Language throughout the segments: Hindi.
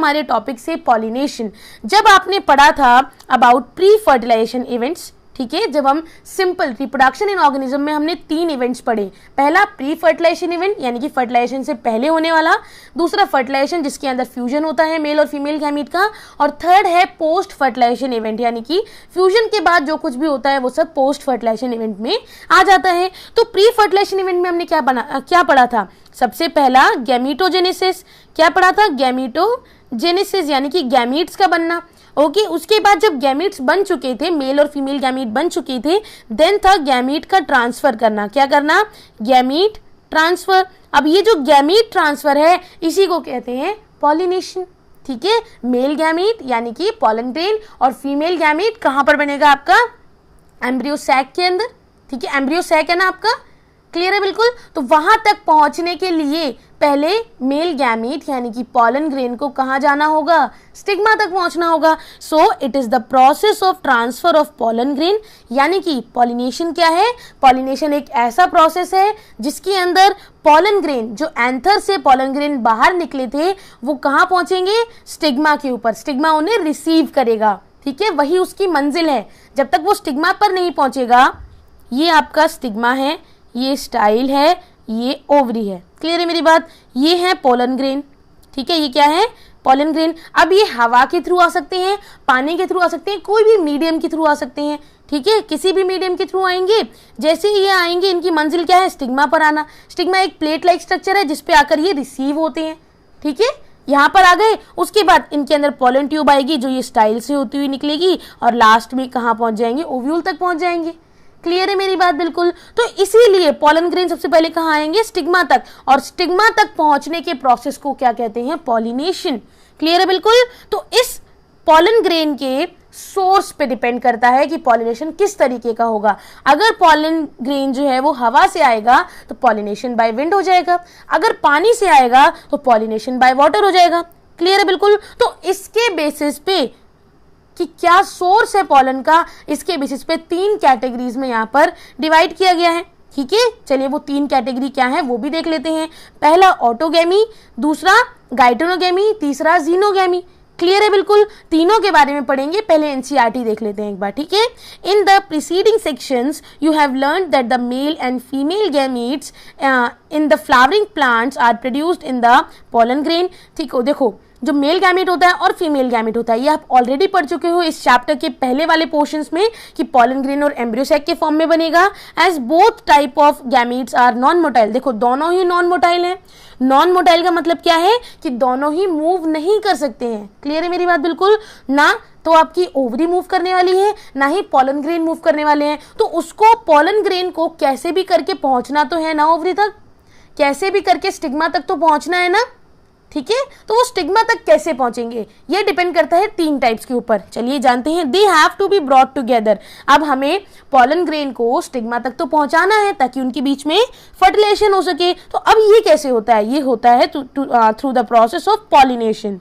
हमारे टॉपिक से पॉलिनेशन। जब आपने पढ़ा था अबाउट प्री फर्टिलाइजेशन इवेंट्स, ठीक है, जब हम सिंपल रिप्रोडक्शन इन ऑर्गेनिज्म में हमने 3 इवेंट्स पढ़े। पहला प्री फर्टिलाइजेशन इवेंट यानी कि फर्टिलाइजेशन से पहले होने वाला, दूसरा फर्टिलाइजेशन जिसके अंदर फ्यूजन होता है मेल और फीमेल गैमीट का, और थर्ड है पोस्ट फर्टिलाइजेशन इवेंट यानी कि फ्यूजन के बाद जो कुछ भी होता है वो सब पोस्ट फर्टिलाइजेशन इवेंट में आ जाता है। तो प्री फर्टिलाइजेशन इवेंट में हमने क्या पढ़ा था? सबसे पहला गैमीटोजेनेसिस। क्या पढ़ा था? गैमीटोजेनेसिस यानी कि गैमीट्स का बनना। ओके, उसके बाद जब गैमीट्स बन चुके थे, मेल और फीमेल गैमीट बन चुके थे, देन था गैमीट का ट्रांसफर करना। क्या करना? Gamete transfer. अब ये जो गैमीट ट्रांसफर है इसी को कहते हैं पॉलिनेशन। ठीक है, मेल गैमीट यानी कि पॉलन ग्रेन और फीमेल गैमीट कहां पर बनेगा? आपका एम्ब्रियो सैक के अंदर। ठीक है, एम्ब्रियो सैक है ना आपका, क्लियर है बिल्कुल। तो वहां तक पहुंचने के लिए पहले मेल गैमीट यानी कि पॉलन ग्रेन को कहां जाना होगा? स्टिग्मा तक पहुंचना होगा। So it is the process of transfer of pollen grain, यानी कि पॉलिनेशन क्या है? पॉलिनेशन एक ऐसा प्रोसेस है जिसके अंदर पॉलन ग्रेन, जो एंथर से पॉलन ग्रेन बाहर निकले थे, वो कहां पहुंचेंगे? स्टिग्मा के ऊपर। स्टिग्मा उन्हें रिसीव करेगा। ठीक है, वही उसकी मंजिल है। जब तक वो स्टिग्मा पर नहीं पहुंचेगा, ये आपका स्टिग्मा है, ये स्टाइल है, ये ओवरी है। क्लियर है मेरी बात? ये है पोलन ग्रेन। ठीक है, ये क्या है? Pollen grain. अब ये हवा के थ्रू आ सकते हैं, पानी के थ्रू आ सकते हैं, कोई भी मीडियम के थ्रू आ सकते हैं। ठीक है, किसी भी मीडियम के थ्रू आएंगे। जैसे ये आएंगे, इनकी मंजिल क्या है? स्टिग्मा पर आना। स्टिग्मा एक प्लेट लाइक स्ट्रक्चर है जिसपे आकर ये रिसीव होते हैं। ठीक है, यहाँ पर आ गए, उसके बाद इनके अंदर पोलन ट्यूब आएगी जो ये स्टाइल से होती हुई निकलेगी और लास्ट में कहाँ पहुंच जाएंगे? ओव्यूल तक पहुंच जाएंगे। क्लियर है मेरी बात बिल्कुल? तो इसीलिए पॉलन ग्रेन सबसे पहले कहाँ आएंगे? स्टिग्मा तक, और स्टिग्मा तक पहुंचने के प्रोसेस को क्या कहते हैं? पॉलिनेशन। क्लियर है बिल्कुल? तो इस पॉलन ग्रेन के सोर्स पे डिपेंड करता है कि पॉलिनेशन किस तरीके का होगा। अगर पॉलन ग्रेन जो है वो हवा से आएगा तो पॉलिनेशन बाय विंड हो जाएगा, अगर पानी से आएगा तो पॉलिनेशन बाय वाटर हो जाएगा। क्लियर है बिल्कुल? तो इसके बेसिस पे कि क्या सोर्स है पॉलन का, इसके बेसिस पे 3 कैटेगरीज में यहाँ पर डिवाइड किया गया है। ठीक है, चलिए वो 3 कैटेगरी क्या है वो भी देख लेते हैं। पहला ऑटोगैमी, दूसरा गाइटोनोगैमी, तीसरा जीनोगैमी। क्लियर है बिल्कुल? तीनों के बारे में पढ़ेंगे, पहले एनसीईआरटी देख लेते हैं एक बार। ठीक है, in the preceding sections you have learned that the male and female gametes in the flowering plants are produced in the pollen grain. ठीक है, देखो जो मेल गैमेट होता है और फीमेल गैमेट होता है, ये आप ऑलरेडी पढ़ चुके हो इस चैप्टर के पहले वाले पोर्शंस में कि पॉलन ग्रेन और एम्ब्रियो सैक के फॉर्म में बनेगा। As both type of gametes are non motile. देखो दोनों ही नॉन मोटाइल हैं। नॉन मोटाइल का मतलब क्या है? कि दोनों ही मूव नहीं कर सकते हैं। क्लियर है मेरी बात बिल्कुल? ना तो आपकी ओवरी मूव करने वाली है, ना ही पॉलन ग्रेन मूव करने वाले हैं। तो उसको पॉलन ग्रेन को कैसे भी करके पहुंचना तो है ना ओवरी तक, कैसे भी करके स्टिग्मा तक तो पहुंचना है ना। ठीक है, तो वो स्टिग्मा तक कैसे पहुंचेंगे ये डिपेंड करता है 3 टाइप्स के ऊपर। चलिए जानते हैं। They have to be brought together. अब हमें पॉलन ग्रेन को स्टिग्मा तक तो पहुंचाना है ताकि उनके बीच में फर्टिलाइजेशन हो सके। तो अब ये कैसे होता है? ये होता है through the process of pollination.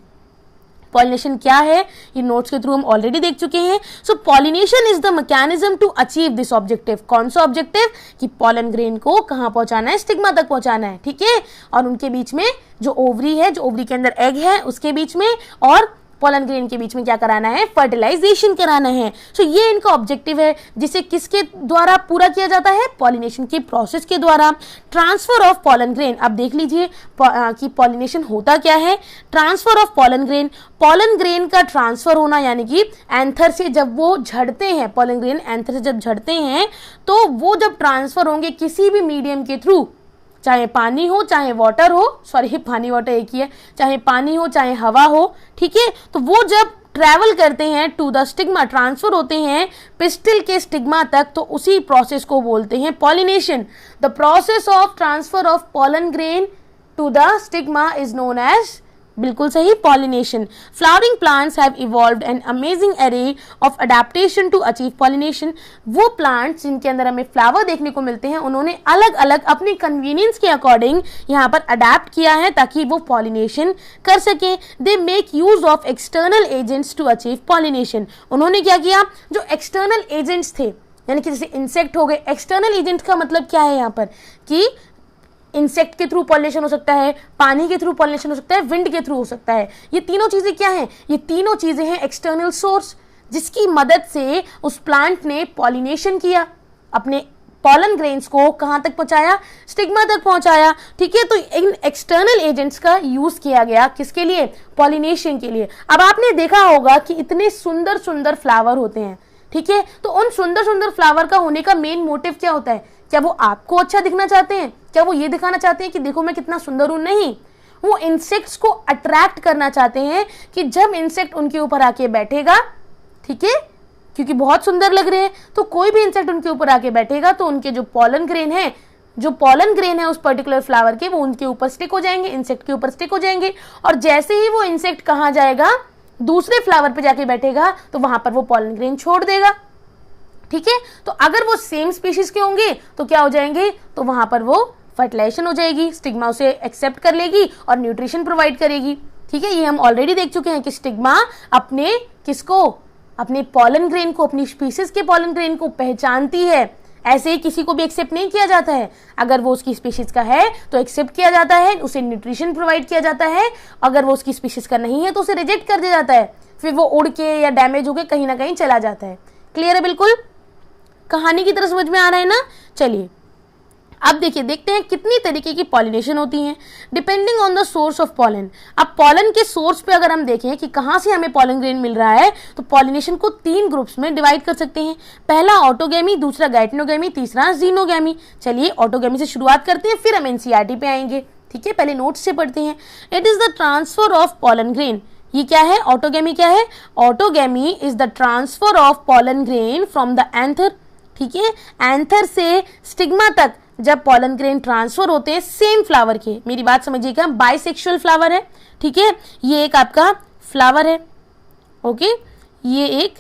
Pollination क्या है ये नोट्स के थ्रू हम ऑलरेडी देख चुके हैं। So pollination is the mechanism to achieve this objective. कौन सा ऑब्जेक्टिव? कि पॉलन ग्रेन को कहां पहुंचाना है? स्टिग्मा तक पहुंचाना है। ठीक है, और उनके बीच में जो ओवरी है, जो ओवरी के अंदर एग है उसके बीच में और पॉलन ग्रेन के बीच में क्या कराना है? फर्टिलाइजेशन कराना है। सो ये इनका ऑब्जेक्टिव है जिसे किसके द्वारा पूरा किया जाता है? पॉलिनेशन के प्रोसेस के द्वारा। ट्रांसफर ऑफ पॉलन ग्रेन, अब देख लीजिए कि पॉलिनेशन होता क्या है। Transfer of pollen grain, pollen grain का ट्रांसफर होना यानी कि एंथर से जब वो झड़ते हैं, पॉलन ग्रेन एंथर से जब झड़ते हैं तो वो जब ट्रांसफर होंगे किसी भी मीडियम के थ्रू, चाहे पानी हो चाहे वाटर हो, सॉरी पानी वाटर एक ही है, चाहे पानी हो चाहे हवा हो। ठीक है, तो वो जब ट्रैवल करते हैं टू द स्टिग्मा, ट्रांसफर होते हैं पिस्टिल के स्टिग्मा तक, तो उसी प्रोसेस को बोलते हैं pollination. The process of transfer of pollen grain to the stigma is known as, बिल्कुल सही, pollination. Flowering plants have evolved an amazing array of adaptation to achieve pollination. वो प्लांट्स जिनके अंदर हमें फ्लावर देखने को मिलते हैं उन्होंने अलग अलग अपनी कन्वीनियंस के अकॉर्डिंग यहाँ पर अडेप्ट किया है ताकि वो पॉलिनेशन कर सके। They make use of external agents to achieve pollination. उन्होंने क्या किया? जो एक्सटर्नल एजेंट्स थे यानी कि जैसे इंसेक्ट हो गए, एक्सटर्नल एजेंट्स का मतलब क्या है यहाँ पर? कि इंसेक्ट के थ्रू पॉलिनेशन हो सकता है, पानी के थ्रू पॉलिनेशन हो सकता है, विंड के थ्रू हो सकता है। ये तीनों चीजें क्या हैं? ये तीनों चीजें हैं एक्सटर्नल सोर्स, जिसकी मदद से उस प्लांट ने पॉलिनेशन किया, अपने पॉलन ग्रेन्स को कहां तक पहुंचाया? स्टिग्मा तक पहुंचाया। ठीक है, तो इन एक्सटर्नल एजेंट्स का यूज किया गया किसके लिए? पॉलिनेशन के लिए। अब आपने देखा होगा कि इतने सुंदर सुंदर फ्लावर होते हैं, ठीक है, तो उन सुंदर सुंदर फ्लावर का होने का मेन मोटिव क्या होता है? क्या वो आपको अच्छा दिखना चाहते हैं? क्या वो ये दिखाना चाहते हैं कि देखो मैं कितना सुंदर हूं? नहीं, वो इंसेक्ट्स को अट्रैक्ट करना चाहते हैं कि जब इंसेक्ट उनके ऊपर आके बैठेगा, ठीक है, क्योंकि बहुत सुंदर लग रहे हैं, तो कोई भी इंसेक्ट उनके ऊपर आके बैठेगा तो उनके जो पॉलन ग्रेन है उस पर्टिकुलर फ्लावर के, वो उनके ऊपर स्टिक हो जाएंगे, इंसेक्ट के ऊपर स्टिक हो जाएंगे। और जैसे ही वो इंसेक्ट कहां जाएगा? दूसरे फ्लावर पे जाके बैठेगा, तो वहां पर वो पॉलन ग्रेन छोड़ देगा। ठीक है, तो अगर वो सेम स्पीशीज के होंगे तो क्या हो जाएंगे? तो वहां पर वो फर्टिलाइजेशन हो जाएगी, स्टिग्मा उसे एक्सेप्ट कर लेगी और न्यूट्रिशन प्रोवाइड करेगी। ठीक है, ये हम ऑलरेडी देख चुके हैं कि स्टिग्मा अपने किसको? अपने पॉलन ग्रेन को, अपनी स्पीशीज के पॉलन ग्रेन को पहचानती है। ऐसे ही किसी को भी एक्सेप्ट नहीं किया जाता है। अगर वो उसकी स्पीशीज का है तो एक्सेप्ट किया जाता है, उसे न्यूट्रिशन प्रोवाइड किया जाता है। अगर वो उसकी स्पीशीज का नहीं है तो उसे रिजेक्ट कर दिया जाता है, फिर वो उड़ के या डैमेज होके कहीं ना कहीं चला जाता है। क्लियर है? बिल्कुल कहानी की तरह समझ में आ रहा है ना? चलिए अब देखते हैं कितनी तरीके की पॉलिनेशन होती है depending on the source of pollen. अब पॉलन के सोर्स पे अगर हम देखें कि कहां से हमें पॉलन ग्रेन मिल रहा है, तो पॉलिनेशन को 3 ग्रुप्स में डिवाइड कर सकते हैं। पहला ऑटोगैमी, दूसरा गैइटनोगैमी, तीसरा जीनोगैमी। चलिए ऑटोगैमी से शुरुआत करते हैं, फिर हम एनसीईआरटी पे आएंगे। ठीक है, पहले नोट्स से पढ़ते हैं। It is the transfer of pollen grain. ये क्या है? ऑटोगैमी क्या है? Autogamy is the transfer of pollen grain from the anther. ठीक है, एंथर से स्टिग्मा तक जब पॉलन ग्रेन ट्रांसफर होते हैं सेम फ्लावर के, मेरी बात समझिएगा, बाइसेक्सुअल फ्लावर है। ठीक है, ये एक आपका फ्लावर है, ओके, ये एक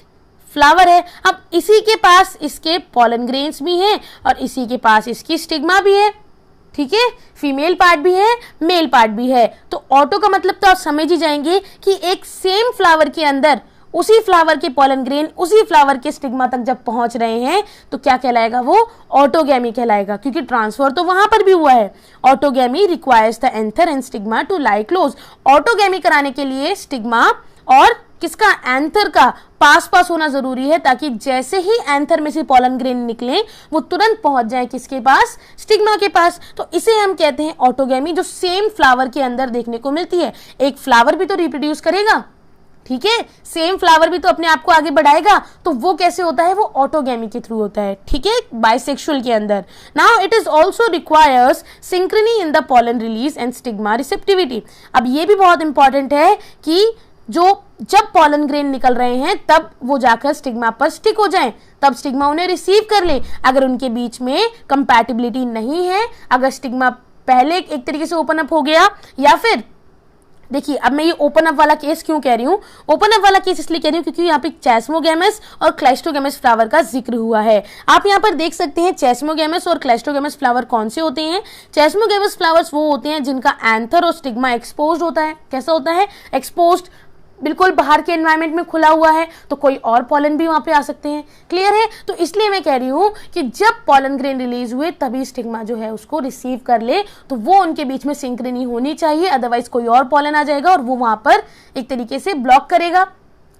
फ्लावर है। अब इसी के पास इसके पॉलन ग्रेन्स भी हैं और इसी के पास इसकी स्टिग्मा भी है। ठीक है, फीमेल पार्ट भी है, मेल पार्ट भी है। तो ऑटो का मतलब तो आप समझ ही जाएंगे कि एक सेम फ्लावर के अंदर उसी फ्लावर के पॉलन ग्रेन उसी फ्लावर के स्टिग्मा तक जब पहुंच रहे हैं तो क्या कहलाएगा? वो ऑटोगैमी कहलाएगा, क्योंकि ट्रांसफर तो वहां पर भी हुआ है। Autogamy requires the anther and stigma to lie close. Autogamy कराने के लिए स्टिग्मा और किसका? एंथर का पास होना जरूरी है, ताकि जैसे ही एंथर में से पॉलन ग्रेन निकले वो तुरंत पहुंच जाए किसके पास? स्टिग्मा के पास। तो इसे हम कहते हैं ऑटोगैमी, जो सेम फ्लावर के अंदर देखने को मिलती है। एक फ्लावर भी तो रिप्रोड्यूस करेगा, ठीक है, सेम फ्लावर भी तो अपने आप को आगे बढ़ाएगा, तो वो कैसे होता है? वो ऑटोगैमी के थ्रू होता है। ठीक है, बाइसेक्सुअल के अंदर। Now it is also requires synchrony in the pollen release and stigma receptivity. अब ये भी बहुत इंपॉर्टेंट है कि जब पॉलन ग्रेन निकल रहे हैं तब वो जाकर स्टिग्मा पर स्टिक हो जाएं, तब स्टिग्मा उन्हें रिसीव कर ले। अगर उनके बीच में कंपैटिबिलिटी नहीं है, अगर स्टिग्मा पहले एक तरीके से ओपन अप हो गया, या फिर देखिए, अब मैं ये ओपन अप वाला केस क्यों कह रही हूँ? ओपन अप वाला केस इसलिए कह रही हूँ क्योंकि यहाँ पे चेस्मोगैमस और क्लाइस्टोगैमस फ्लावर का जिक्र हुआ है। आप यहाँ पर देख सकते हैं चेस्मोगैमस और क्लाइस्टोगैमस फ्लावर कौन से होते हैं? चेस्मोगैमस फ्लावर्स वो होते हैं जिनका एंथर और स्टिग्मा एक्सपोज्ड होता है। कैसा होता है? एक्सपोज्ड, बिल्कुल बाहर के एनवायरनमेंट में खुला हुआ है, तो कोई और पॉलन भी वहां पे आ सकते हैं। क्लियर है? तो इसलिए मैं कह रही हूं कि जब पॉलन ग्रेन रिलीज हुए तभी स्टिग्मा जो है उसको रिसीव कर ले, तो वो उनके बीच में सिंक्रोनी होनी चाहिए, अदरवाइज कोई और पॉलन आ जाएगा और वो वहां पर एक तरीके से ब्लॉक करेगा।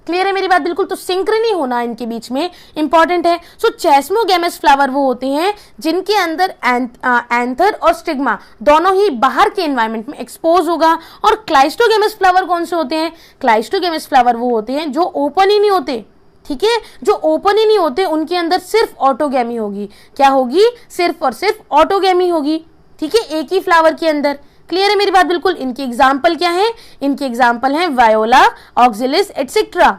क्लियर है मेरी बात? बिल्कुल। तो सिंक्रोनी होना इनके बीच में इंपॉर्टेंट है। सो चेस्मोगैमस फ्लावर वो होते हैं जिनके अंदर एंथर और स्टिग्मा दोनों ही बाहर के एनवायरनमेंट में एक्सपोज होगा। और क्लाइस्टोगैमस फ्लावर कौन से होते हैं? क्लाइस्टोगैमस फ्लावर वो होते हैं जो ओपन ही नहीं होते। ठीक है, जो ओपन ही नहीं होते उनके अंदर सिर्फ ऑटोगैमी होगी। क्या होगी? सिर्फ और सिर्फ ऑटोगैमी होगी। ठीक है, एक ही फ्लावर के अंदर। क्लियर है मेरी बात? बिल्कुल। इनके एग्जाम्पल क्या है? इनके एग्जाम्पल हैं वायोला, ऑक्सिलिस एटसेट्रा।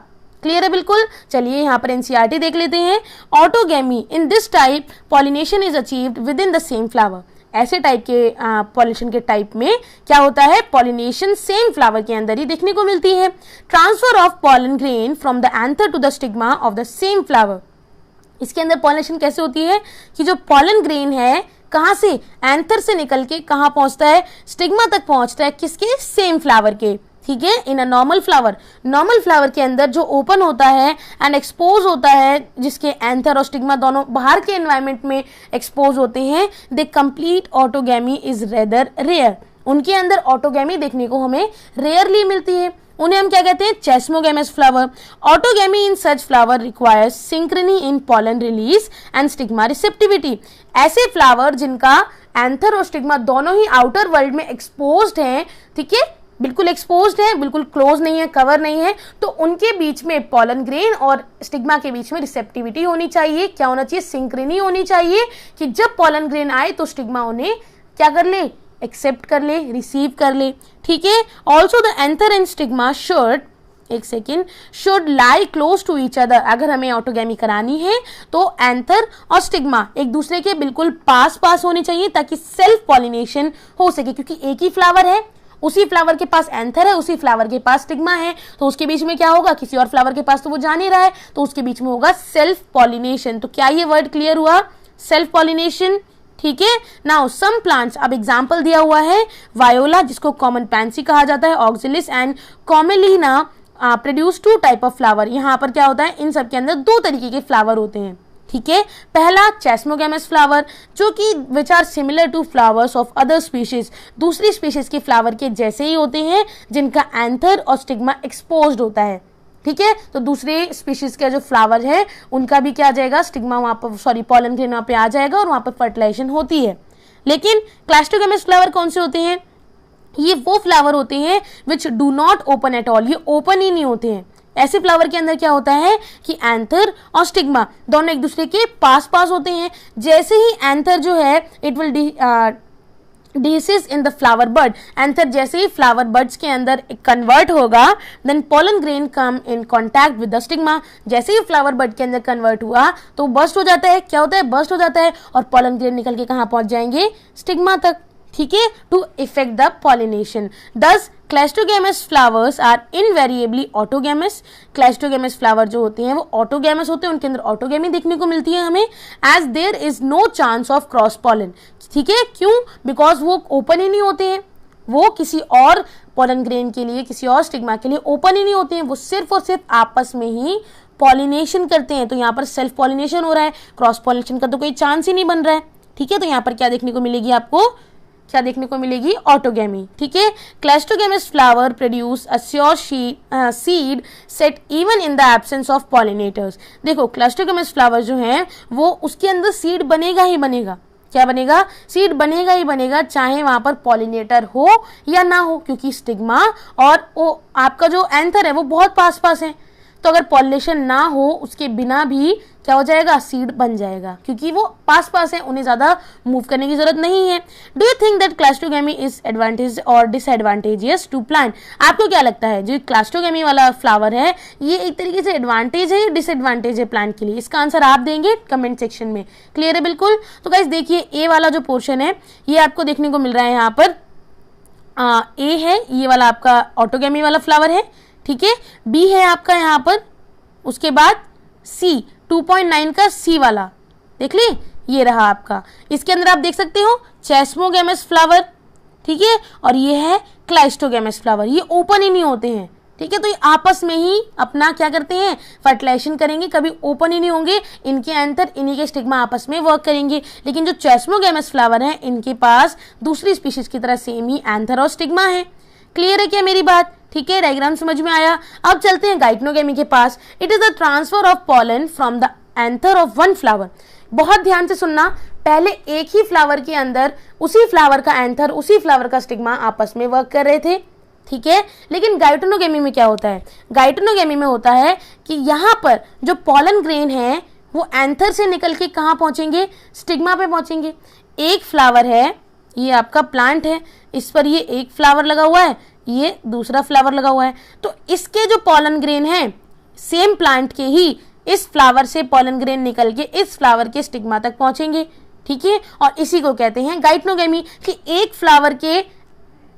क्लियर है? बिल्कुल। चलिए यहाँ पर एनसीईआरटी देख लेते हैं। Autogamy in this type pollination is achieved with in the same flower. ऐसे टाइप के पॉलिनेशन के टाइप में क्या होता है? पॉलिनेशन सेम फ्लावर के अंदर ही देखने को मिलती है। Transfer of pollen grain from the anther to the stigma of the same flower. इसके अंदर पॉलिनेशन कैसे होती है कि जो पॉलन ग्रेन है कहां से? एंथर से निकल के कहां पहुंचता है? स्टिग्मा तक पहुंचता है। किसके? सेम फ्लावर के। ठीक है, इन अ नॉर्मल फ्लावर के अंदर जो ओपन होता है एंड एक्सपोज होता है, जिसके एंथर और स्टिग्मा दोनों बाहर के एनवायरमेंट में एक्सपोज होते हैं, the complete autogamy is rather rare. उनके अंदर ऑटोगैमी देखने को हमें रेयरली मिलती है। उन्हें हम क्या कहते हैं? Chasmogamous flower. Autogamy in such flower requires synchrony in pollen release and stigma receptivity. ऐसे फ्लावर जिनका एंथर और स्टिग्मा दोनों ही आउटर वर्ल्ड में एक्सपोज्ड हैं, ठीक है, बिल्कुल एक्सपोज्ड है, बिल्कुल क्लोज नहीं है, कवर नहीं है, तो उनके बीच में पॉलन ग्रेन और स्टिग्मा के बीच में रिसेप्टिविटी होनी चाहिए। क्या होना चाहिए? सिंक्रोनी होनी चाहिए कि जब पॉलन ग्रेन आए तो स्टिग्मा उन्हें क्या कर ले? एक्सेप्ट कर ले, रिसीव कर ले, ठीक है। Also the anther and stigma should lie close to each other. अगर हमें ऑटोगैमी करानी है तो एंथर और स्टिग्मा एक दूसरे के बिल्कुल पास होने चाहिए ताकि सेल्फ पॉलिनेशन हो सके, क्योंकि एक ही फ्लावर है, उसी फ्लावर के पास एंथर है, उसी फ्लावर के पास स्टिग्मा है, तो उसके बीच में क्या होगा? किसी और फ्लावर के पास तो वो जा नहीं रहा है, तो उसके बीच में होगा सेल्फ पॉलिनेशन। तो क्या ये वर्ड क्लियर हुआ? सेल्फ पॉलिनेशन, ठीक है। नाउ सम प्लांट्स, अब एग्जांपल दिया हुआ है वायोला, जिसको कॉमन पैंसी कहा जाता है, Oxalis and Commelina produce 2 type of flower. यहाँ पर क्या होता है? इन सब के अंदर 2 तरीके के फ्लावर होते हैं, ठीक है। पहला चेस्मोगैमस फ्लावर, जो कि which are similar to flowers of other species, दूसरी स्पीशीज के फ्लावर के जैसे ही होते हैं, जिनका एंथर और स्टिग्मा एक्सपोज्ड होता है, ठीक है। तो दूसरे स्पीशीज का जो फ्लावर है उनका भी क्या आ जाएगा? स्टिग्मा वहां पर, पॉलन ग्रेन वहां पे आ जाएगा और वहां पर फर्टिलाइजेशन होती है। लेकिन क्लास्टोगैमस फ्लावर कौन से होते हैं? ये वो फ्लावर होते हैं which do not open at all, ये ओपन ही नहीं होते हैं। ऐसे फ्लावर के अंदर क्या होता है कि एंथर और स्टिग्मा दोनों एक दूसरे के पास होते हैं। जैसे ही एंथर जो है it will dehisce in the flower bud, anther जैसे ही फ्लावर बड्स के अंदर कन्वर्ट होगा, then pollen grain come in contact with the stigma. जैसे ही फ्लावर बड के अंदर कन्वर्ट हुआ तो बस्ट हो जाता है। क्या होता है? बस्ट हो जाता है, और पोलन ग्रेन निकल के कहाँ पहुंच जाएंगे? स्टिग्मा तक, ठीक है, टू इफेक्ट द पॉलिनेशन। दस क्लैस्टोगैमस फ्लावर्स आर इनवेरिएबली ऑटोगैमस। क्लैस्टोगैमस फ्लावर जो होते हैं वो ऑटोगैमस होते हैं, उनके अंदर ऑटोगैमी देखने को मिलती है हमें, as there is no chance of cross pollen, ठीक है। क्यों? बिकॉज वो ओपन ही नहीं होते हैं, वो किसी और पॉलन ग्रेन के लिए, किसी और स्टिग्मा के लिए ओपन ही नहीं होते हैं, वो सिर्फ और सिर्फ आपस में ही पॉलिनेशन करते हैं। तो यहाँ पर सेल्फ पॉलिनेशन हो रहा है, क्रॉस पॉलिनेशन का तो कोई चांस ही नहीं बन रहा है, ठीक है। तो यहाँ पर क्या देखने को मिलेगी आपको? क्या देखने को मिलेगी? ऑटोगैमी, ठीक है। Cleistogamous flower produce a sure seed set even in the absence of pollinators. देखो क्लैस्टोगैमस फ्लावर जो है वो उसके अंदर सीड बनेगा ही बनेगा। क्या बनेगा? सीड बनेगा ही बनेगा, चाहे वहां पर पॉलिनेटर हो या ना हो, क्योंकि स्टिग्मा और वो आपका जो एंथर है वो बहुत पास है। तो अगर पॉलिनेशन ना हो उसके बिना भी क्या हो जाएगा? सीड बन जाएगा, क्योंकि वो पास है, उन्हें ज्यादा मूव करने की जरूरत नहीं है। Do you think that cleistogamy is advantage और डिसएडवांटेजियस टू प्लांट? आपको क्या लगता है जो क्लैस्टोगैमी वाला फ्लावर है ये एक तरीके से एडवांटेज है या डिसएडवांटेज है प्लांट के लिए? इसका आंसर आप देंगे कमेंट सेक्शन में। क्लियर है बिल्कुल? तो गाइस देखिए, ए वाला जो पोर्शन है ये आपको देखने को मिल रहा है यहाँ पर, ए है ये वाला आपका ऑटोगैमी वाला फ्लावर है, ठीक है। बी है आपका यहाँ पर, उसके बाद सी 2.9 का सी वाला देख ली, ये रहा आपका। इसके अंदर आप देख सकते हो चेस्मोगैमस फ्लावर, ठीक है, और ये है क्लाइस्टोगैमस फ्लावर। ये ओपन ही नहीं होते हैं, ठीक है। तो ये आपस में ही अपना क्या करते हैं? फर्टिलाइजेशन करेंगे, कभी ओपन ही नहीं होंगे। इनके एंथर इन्हीं के स्टिग्मा आपस में वर्क करेंगे। लेकिन जो चेस्मोगैमस फ्लावर है इनके पास दूसरी स्पीशीज की तरह सेम ही एंथर और स्टिग्मा है। क्लियर है क्या मेरी बात? ठीक है, डायग्राम समझ में आया। अब चलते हैं गाइटनोगैमी के पास। It is the transfer of pollen from the anther of one flower. बहुत ध्यान से सुनना, पहले एक ही फ्लावर के अंदर उसी फ्लावर का एंथर, उसी फ्लावर का स्टिग्मा आपस में वर्क कर रहे थे, ठीक है। लेकिन गाइटनोगैमी में क्या होता है? गाइटनोगैमी में होता है कि यहाँ पर जो पॉलन ग्रेन है वो एंथर से निकल के कहाँ पहुंचेंगे? स्टिग्मा पे पहुंचेंगे। एक फ्लावर है, ये आपका प्लांट है, इस पर ये एक फ्लावर लगा हुआ है, ये दूसरा फ्लावर लगा हुआ है। तो इसके जो पॉलन ग्रेन है सेम प्लांट के ही इस फ्लावर से पॉलन ग्रेन निकल के इस फ्लावर के स्टिग्मा तक पहुंचेंगे, ठीक है। और इसी को कहते हैं गाइटनोगैमी, कि एक फ्लावर के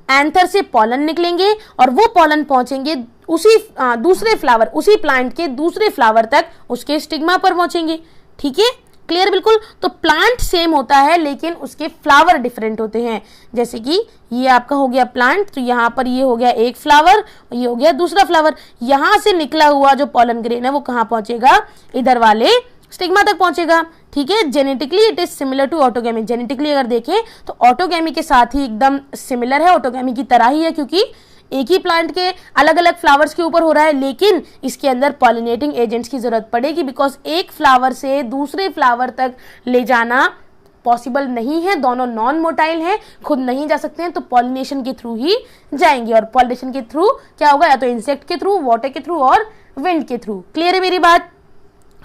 एंथर से पॉलन निकलेंगे और वो पॉलन पहुंचेंगे उसी दूसरे फ्लावर, उसी प्लांट के दूसरे फ्लावर तक, उसके स्टिग्मा पर पहुंचेंगे, ठीक है। क्लियर बिल्कुल। तो प्लांट सेम होता है लेकिन उसके फ्लावर डिफरेंट होते हैं। जैसे कि ये आपका हो गया प्लांट, तो यहाँ पर ये हो गया एक फ्लावर, ये हो गया दूसरा फ्लावर। यहाँ से निकला हुआ जो पॉलन ग्रेन है वो कहाँ पहुंचेगा, इधर वाले स्टिग्मा तक पहुंचेगा। ठीक है, genetically it is similar to autogamy. Genetically अगर देखें तो ऑटोगैमी के साथ ही एकदम सिमिलर है, ऑटोगैमी की तरह ही है, क्योंकि एक ही प्लांट के अलग अलग फ्लावर्स के ऊपर हो रहा है, लेकिन इसके अंदर पॉलिनेटिंग एजेंट्स की जरूरत पड़ेगी, बिकॉज एक फ्लावर से दूसरे फ्लावर तक ले जाना पॉसिबल नहीं है। दोनों नॉन मोटाइल हैं, खुद नहीं जा सकते हैं, तो पॉलिनेशन के थ्रू ही जाएंगे। और पॉलिनेशन के थ्रू क्या होगा, या तो इंसेक्ट के थ्रू, वाटर के थ्रू और विंड के थ्रू। क्लियर है मेरी बात।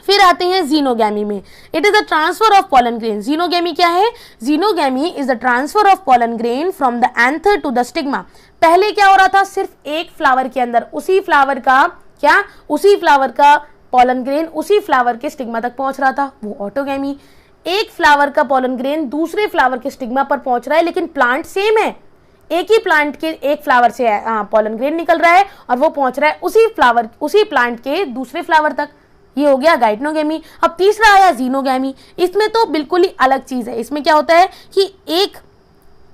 फिर आते हैं जीनोगैमी में। It is the transfer of pollen grain. Geitonogamy क्या है, geitonogamy is the transfer of pollen grain from the anther to the stigma. पहले क्या हो रहा था, सिर्फ एक फ्लावर के अंदर उसी फ्लावर का पॉलन ग्रेन उसी फ्लावर के स्टिग्मा तक पहुंच रहा था, वो ऑटोगैमी। एक फ्लावर का पॉलन ग्रेन दूसरे फ्लावर के स्टिग्मा पर पहुंच रहा है, लेकिन प्लांट सेम है। एक ही प्लांट के एक फ्लावर से पॉलन ग्रेन निकल रहा है और वो पहुंच रहा है उसी प्लांट के दूसरे फ्लावर तक, ये हो गया गाइटनोगैमी। अब तीसरा आया जीनोगैमी। इसमें तो बिल्कुल ही अलग चीज है। इसमें क्या होता है कि एक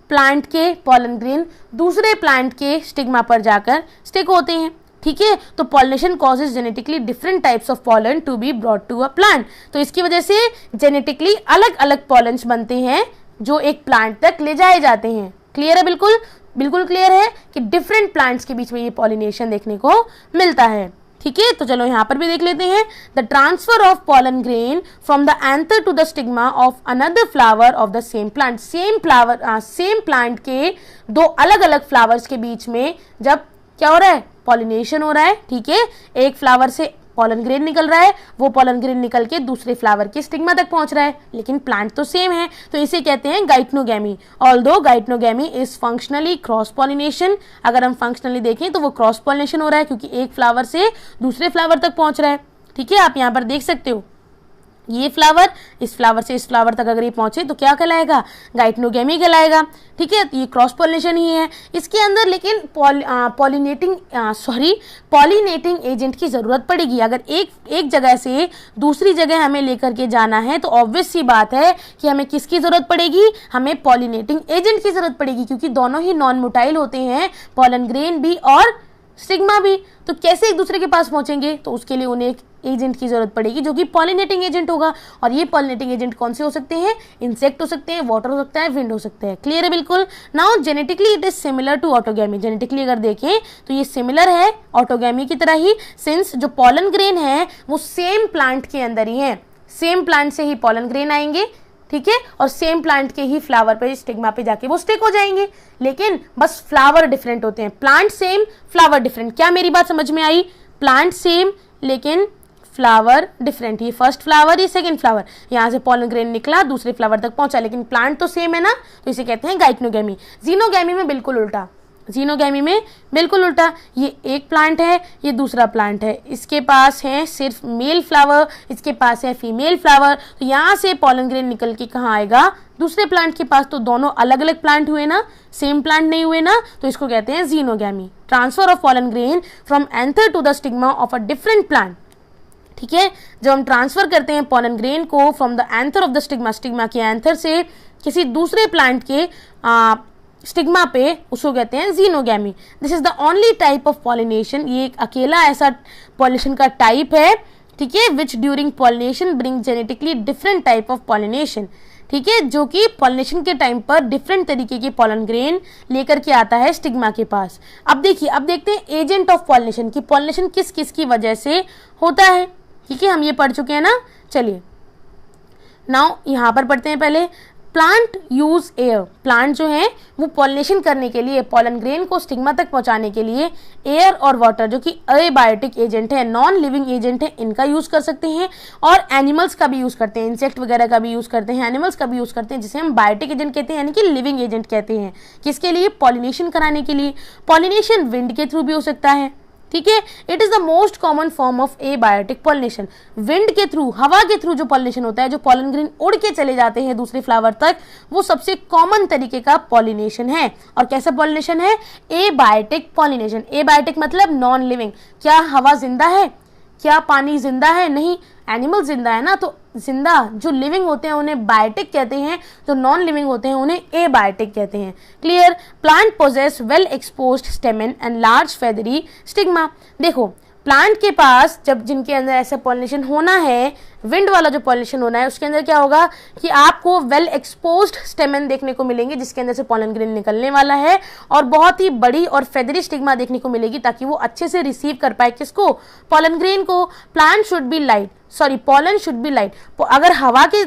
प्लांट के पॉलन ग्रेन दूसरे प्लांट के स्टिग्मा पर जाकर स्टिक होते हैं। ठीक है, तो pollination causes genetically different types of pollen to be brought to a plant. तो इसकी वजह से जेनेटिकली अलग अलग पॉलन्स बनते हैं जो एक प्लांट तक ले जाए जाते हैं। क्लियर है, बिल्कुल बिल्कुल क्लियर है कि डिफरेंट प्लांट्स के बीच में ये पॉलिनेशन देखने को मिलता है। ठीक है, तो चलो यहां पर भी देख लेते हैं। The transfer of pollen grain from the anther to the stigma of another flower of the same plant. Same plant के दो अलग अलग फ्लावर्स के बीच में जब क्या हो रहा है, पॉलिनेशन हो रहा है। ठीक है, एक फ्लावर से पॉलन ग्रेन निकल रहा है, वो पॉलन ग्रेन निकल के दूसरे फ्लावर के स्टिग्मा तक पहुंच रहा है, लेकिन प्लांट तो सेम है, तो इसे कहते हैं geitonogamy. Although geitonogamy is functionally cross pollination. अगर हम फंक्शनली देखें तो वो क्रॉस पॉलिनेशन हो रहा है, क्योंकि एक फ्लावर से दूसरे फ्लावर तक पहुंच रहा है। ठीक है, आप यहाँ पर देख सकते हो, ये फ्लावर इस फ्लावर से इस फ्लावर तक अगर ये पहुंचे तो क्या कहलाएगा, गाइटनोगैमी कहलाएगा। ठीक है, तो ये क्रॉस पॉलिनेशन ही है इसके अंदर, लेकिन पॉलिनेटिंग एजेंट की जरूरत पड़ेगी। अगर एक जगह से दूसरी जगह हमें लेकर के जाना है तो ऑब्वियस सी बात है कि हमें किसकी जरूरत पड़ेगी, हमें पॉलिनेटिंग एजेंट की जरूरत पड़ेगी, क्योंकि दोनों ही नॉन मोटाइल होते हैं, पॉलन ग्रेन भी और स्टिग्मा भी। तो कैसे एक दूसरे के पास पहुंचेंगे, तो उसके लिए उन्हें एक एजेंट की जरूरत पड़ेगी जो कि पॉलिनेटिंग एजेंट होगा। और ये पॉलिनेटिंग एजेंट कौन से हो सकते हैं, इंसेक्ट हो सकते हैं, वाटर हो सकता है, विंड हो सकता है। क्लियर है, बिल्कुल। Now genetically it is similar to autogamy. Genetically अगर देखें तो ये सिमिलर है ऑटोगैमी की तरह ही, सिंस जो पॉलन ग्रेन है वो सेम प्लांट के अंदर ही है, सेम प्लांट से ही पॉलन ग्रेन आएंगे। ठीक है, और सेम प्लांट के ही फ्लावर पे स्टिग्मा पे जाके वो स्टिक हो जाएंगे, लेकिन बस फ्लावर डिफरेंट होते हैं। Plant same, flower different. क्या मेरी बात समझ में आई, प्लांट सेम लेकिन फ्लावर डिफरेंट। ये फर्स्ट फ्लावर, ये सेकंड फ्लावर, यहाँ से पॉलन ग्रेन निकला दूसरे फ्लावर तक पहुंचा, लेकिन प्लांट तो सेम है ना, तो इसे कहते हैं गाइटनोगैमी। जीनोगैमी में बिल्कुल उल्टा, जीनोगैमी में बिल्कुल उल्टा। ये एक प्लांट है, ये दूसरा प्लांट है, इसके पास है सिर्फ मेल फ्लावर, इसके पास है फीमेल फ्लावर, तो यहाँ से पॉलन ग्रेन निकल के कहाँ आएगा, दूसरे प्लांट के पास। तो दोनों अलग अलग प्लांट हुए ना, सेम प्लांट नहीं हुए ना, तो इसको कहते हैं geitonogamy. Transfer of pollen grain from anther to the stigma of a different plant. ठीक है, जब हम ट्रांसफर करते हैं पॉलन ग्रेन को from the anther of the stigma, stigma के एंथर से किसी दूसरे प्लांट के स्टिग्मा पे, उसको कहते हैं xenogamy. This is the only type of pollination. ये एक अकेला ऐसा पॉलिनेशन का टाइप है, ठीक है, विच during pollination bring genetically different type of pollination. ठीक है, जो कि पॉलिनेशन के टाइम पर डिफरेंट तरीके के पॉलन ग्रेन लेकर के आता है स्टिग्मा के पास। अब देखिए, अब देखते हैं एजेंट ऑफ पॉलिनेशन की पॉलिनेशन किस किस की वजह से होता है। ठीक है, हम ये पढ़ चुके हैं ना। चलिए नाउ यहाँ पर पढ़ते हैं पहले। Plant use air. प्लांट जो है वो पॉलिनेशन करने के लिए, पॉलन ग्रेन को स्टिग्मा तक पहुंचाने के लिए एयर और वाटर, जो कि अबायोटिक एजेंट है, नॉन लिविंग एजेंट है, इनका यूज कर सकते हैं। और एनिमल्स का भी यूज करते हैं, इंसेक्ट वगैरह का भी यूज करते हैं, एनिमल्स का भी यूज करते हैं, जिसे हम बायोटिक एजेंट कहते हैं, यानी कि लिविंग एजेंट कहते हैं। किसके लिए, पॉलिनेशन कराने के लिए। पॉलिनेशन विंड के थ्रू भी हो सकता है। ठीक है, it is the most common form of abiotic pollination. Wind के थ्रू, हवा के थ्रू जो पॉलिनेशन होता है, जो पॉलन ग्रेन उड़ के चले जाते हैं दूसरे फ्लावर तक, वो सबसे कॉमन तरीके का पॉलिनेशन है। और कैसा पॉलिनेशन है, एबायोटिक पॉलिनेशन। एबायोटिक मतलब नॉन लिविंग। क्या हवा जिंदा है, क्या पानी जिंदा है? नहीं, एनिमल जिंदा है ना, तो जिंदा जो लिविंग होते हैं उन्हें बायोटिक कहते हैं, जो नॉन लिविंग होते हैं उन्हें एबायोटिक कहते हैं। Clear? Plant possess well exposed stamen and large feathery stigma. देखो, प्लांट के पास जब जिनके अंदर ऐसा पॉलिनेशन होना है, विंड वाला जो पॉलिनेशन होना है, उसके अंदर क्या होगा कि आपको वेल एक्सपोज्ड स्टेमन देखने को मिलेंगे जिसके अंदर से पॉलन ग्रेन निकलने वाला है, और बहुत ही बड़ी और फेदरी स्टिग्मा देखने को मिलेगी ताकि वो अच्छे से रिसीव कर पाए किसको? पॉलन ग्रेन को। Plant should be light, sorry pollen should be light. अगर हवा के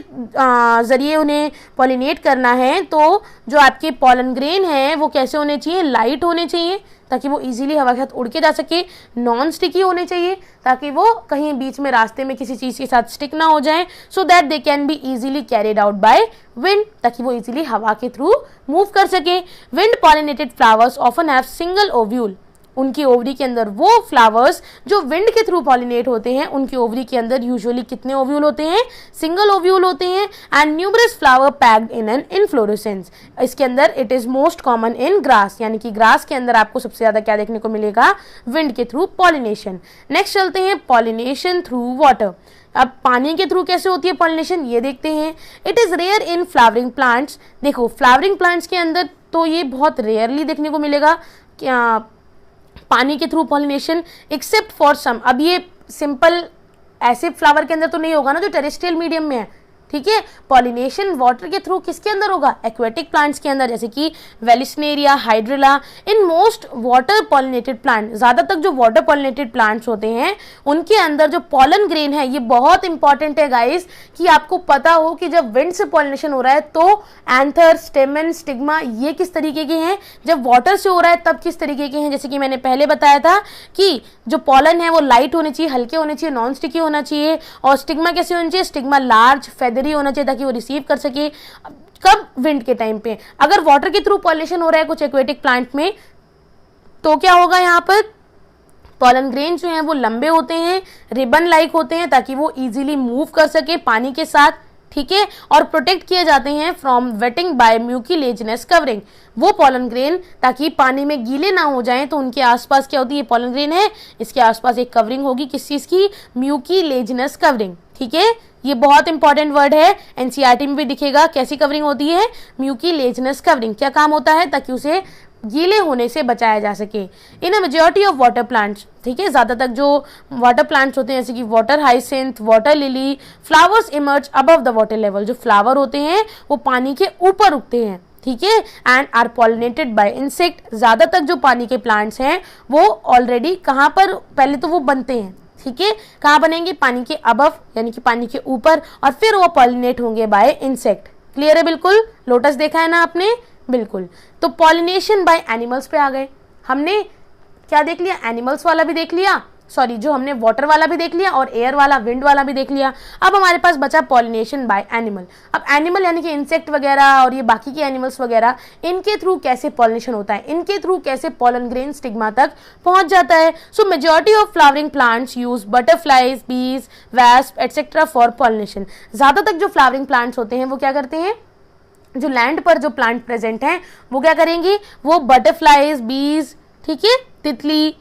जरिए उन्हें पॉलिनेट करना है तो जो आपके पॉलन ग्रेन है वो कैसे होने चाहिए? लाइट होने चाहिए ताकि वो इजीली हवा के साथ उड़ के जा सके। नॉन स्टिकी होने चाहिए ताकि वो कहीं बीच में रास्ते में किसी चीज के साथ स्टिक ना हो जाए, so that they can be easily carried out by wind, ताकि वो इजीली हवा के थ्रू मूव कर सके। Wind pollinated flowers often have single ovule. उनकी ओवरी के अंदर वो फ्लावर्स जो विंड के थ्रू पॉलिनेट होते हैं, उनकी ओवरी के अंदर यूजुअली कितने ओव्यूल होते हैं? सिंगल ओव्यूल होते हैं। And numerous flower packed in an inflorescence. इसके अंदर it is most common in grass, यानी कि ग्रास के अंदर आपको सबसे ज्यादा क्या देखने को मिलेगा? विंड के थ्रू पॉलिनेशन। नेक्स्ट चलते हैं पॉलिनेशन थ्रू वाटर। अब पानी के थ्रू कैसे होती है पॉलिनेशन, ये देखते हैं। It is rare in flowering plants. देखो, फ्लावरिंग प्लांट्स के अंदर तो ये बहुत रेयरली देखने को मिलेगा क्या पानी के through pollination, except for some. अब ये सिंपल ऐसे फ्लावर के अंदर तो नहीं होगा ना जो टेरेस्ट्रियल मीडियम में है, ठीक है। पॉलिनेशन वाटर के थ्रू किसके अंदर होगा? एक्वेटिक प्लांट्स के अंदर, जैसे कि Vallisneria, hydrilla. In most water pollinated plant, ज्यादातर जो वाटर पॉलिनेटेड प्लांट्स होते हैं उनके अंदर जो पॉलन ग्रेन है, ये बहुत इंपॉर्टेंट है गाइस कि आपको पता हो कि जब विंड से पॉलिनेशन हो रहा है तो एंथर, स्टेमन, स्टिग्मा ये किस तरीके के हैं, जब वाटर से हो रहा है तब किस तरीके के हैं। जैसे कि मैंने पहले बताया था कि जो पॉलन है वो लाइट होने चाहिए, हल्के होने चाहिए, नॉन स्टिकी होना चाहिए। और स्टिग्मा कैसे होना चाहिए? स्टिग्मा लार्ज फेदरी होना चाहिए ताकि वो रिसीव कर सके। कब? विंड के टाइम पे। अगर वाटर के थ्रू पॉलिनेशन हो रहा है कुछ एक्वेटिक प्लांट में तो क्या होगा? यहाँ पर पॉलन ग्रेन जो हैं वो लंबे होते हैं, रिबन लाइक होते हैं ताकि वो इजीली मूव कर सके पानी के साथ, ठीक है। और प्रोटेक्ट किए जाते हैं फ्रॉम वेटिंग बाय म्यूकिलेजिनस कवरिंग। वो पॉलन ग्रेन ताकि पानी में गीले ना हो जाएं तो उनके आसपास क्या होती है? पॉलन ग्रेन है, इसके आसपास एक कवरिंग होगी, किस चीज की? म्यूकिलेजिनस कवरिंग, ठीक है। ये बहुत इंपॉर्टेंट वर्ड है, एनसीईआरटी में भी दिखेगा। कैसी कवरिंग होती है? म्यूकिलेजिनस कवरिंग। क्या काम होता है? ताकि उसे गीले होने से बचाया जा सके। In a majority of water plants, ठीक है, ज्यादातर जो वाटर प्लांट्स होते हैं जैसे कि water hyacinth, water lily, flowers emerge above the water level. जो फ्लावर होते हैं वो पानी के ऊपर उगते हैं, ठीक है। And are pollinated by insect. ज्यादातर जो पानी के प्लांट्स हैं वो ऑलरेडी कहाँ पर पहले तो वो बनते हैं, ठीक है। कहाँ बनेंगे? पानी के अबव यानी कि पानी के ऊपर, और फिर वो पॉलिनेट होंगे बाय इंसेक्ट। क्लियर है? बिल्कुल। लोटस देखा है ना आपने? बिल्कुल। तो पॉलिनेशन बाय एनिमल्स पे आ गए। हमने क्या देख लिया? एनिमल्स वाला भी देख लिया, सॉरी जो हमने वाटर वाला भी देख लिया और एयर वाला, विंड वाला भी देख लिया। अब हमारे पास बचा पॉलिनेशन बाय एनिमल। अब एनिमल यानी कि इंसेक्ट वगैरह और ये बाकी के एनिमल्स वगैरह, इनके थ्रू कैसे पॉलिनेशन होता है, इनके थ्रू कैसे पॉलन ग्रेन स्टिग्मा तक पहुंच जाता है। सो majority of flowering plants use butterflies, बीज, वैस्प एटसेट्रा फॉर पॉलिनेशन। ज्यादातर जो फ्लावरिंग प्लांट्स होते हैं वो क्या करते हैं? जो लैंड पर जो प्लांट प्रेजेंट हैं वो क्या करेंगे? वो बटरफ्लाइज, बीज, ठीक है, तितली,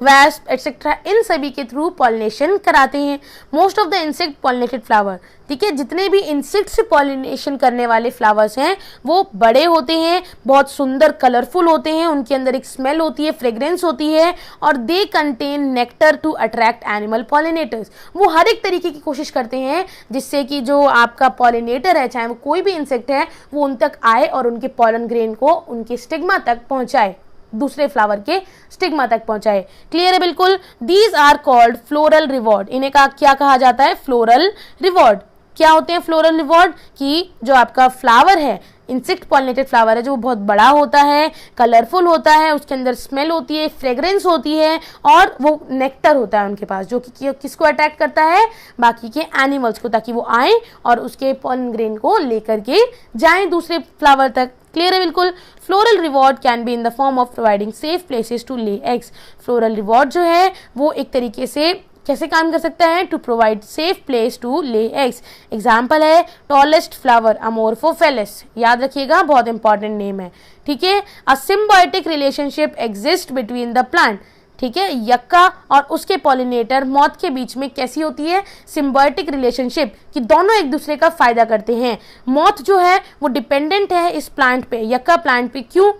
वैस्प एटसेट्रा इन सभी के थ्रू पॉलिनेशन कराते हैं। Most of the insect pollinated flower, ठीक है, जितने भी इंसेक्ट से पॉलिनेशन करने वाले फ्लावर्स हैं वो बड़े होते हैं, बहुत सुंदर कलरफुल होते हैं, उनके अंदर एक स्मेल होती है, फ्रेग्रेंस होती है, और they contain nectar to attract animal pollinators. वो हर एक तरीके की कोशिश करते हैं जिससे कि जो आपका पॉलिनेटर है, चाहे वो कोई भी इंसेक्ट है, वो उन तक आए और उनके पॉलन ग्रेन को उनके स्टिग्मा तक पहुंचाए, दूसरे फ्लावर के स्टिग्मा तक पहुंचाए। क्लियर है? बिल्कुल। These are called floral reward. इन्हें क्या कहा जाता है? Floral reward. क्या होते हैं फ्लोरल रिवॉर्ड? कि जो आपका फ्लावर है, इंसेक्ट पॉलिनेटेड फ्लावर है, जो बहुत बड़ा होता है, कलरफुल होता है, उसके अंदर स्मेल होती है, फ्रेग्रेंस होती है, और वो नेक्टर होता है उनके पास जो कि किसको अट्रैक्ट करता है? बाकी के एनिमल्स को, ताकि वो आए और उसके पॉलन ग्रेन को लेकर के जाएं दूसरे फ्लावर तक। क्लियर है? बिल्कुल। Floral reward can be in the form of providing safe places to lay eggs. Floral reward जो है वो एक तरीके से कैसे काम कर सकता है? To provide safe place to lay eggs. Example है टॉलेस्ट फ्लावर अमोर्फोफेलिस। याद रखिएगा, बहुत इंपॉर्टेंट नेम है, ठीक है। A symbiotic relationship exist between the plant. ठीक है, यक्का और उसके पॉलिनेटर मॉथ के बीच में कैसी होती है, सिम्बायोटिक रिलेशनशिप, कि दोनों एक दूसरे का फायदा करते हैं। मॉथ जो है वो डिपेंडेंट है इस प्लांट पे, यक्का प्लांट पे। क्यों?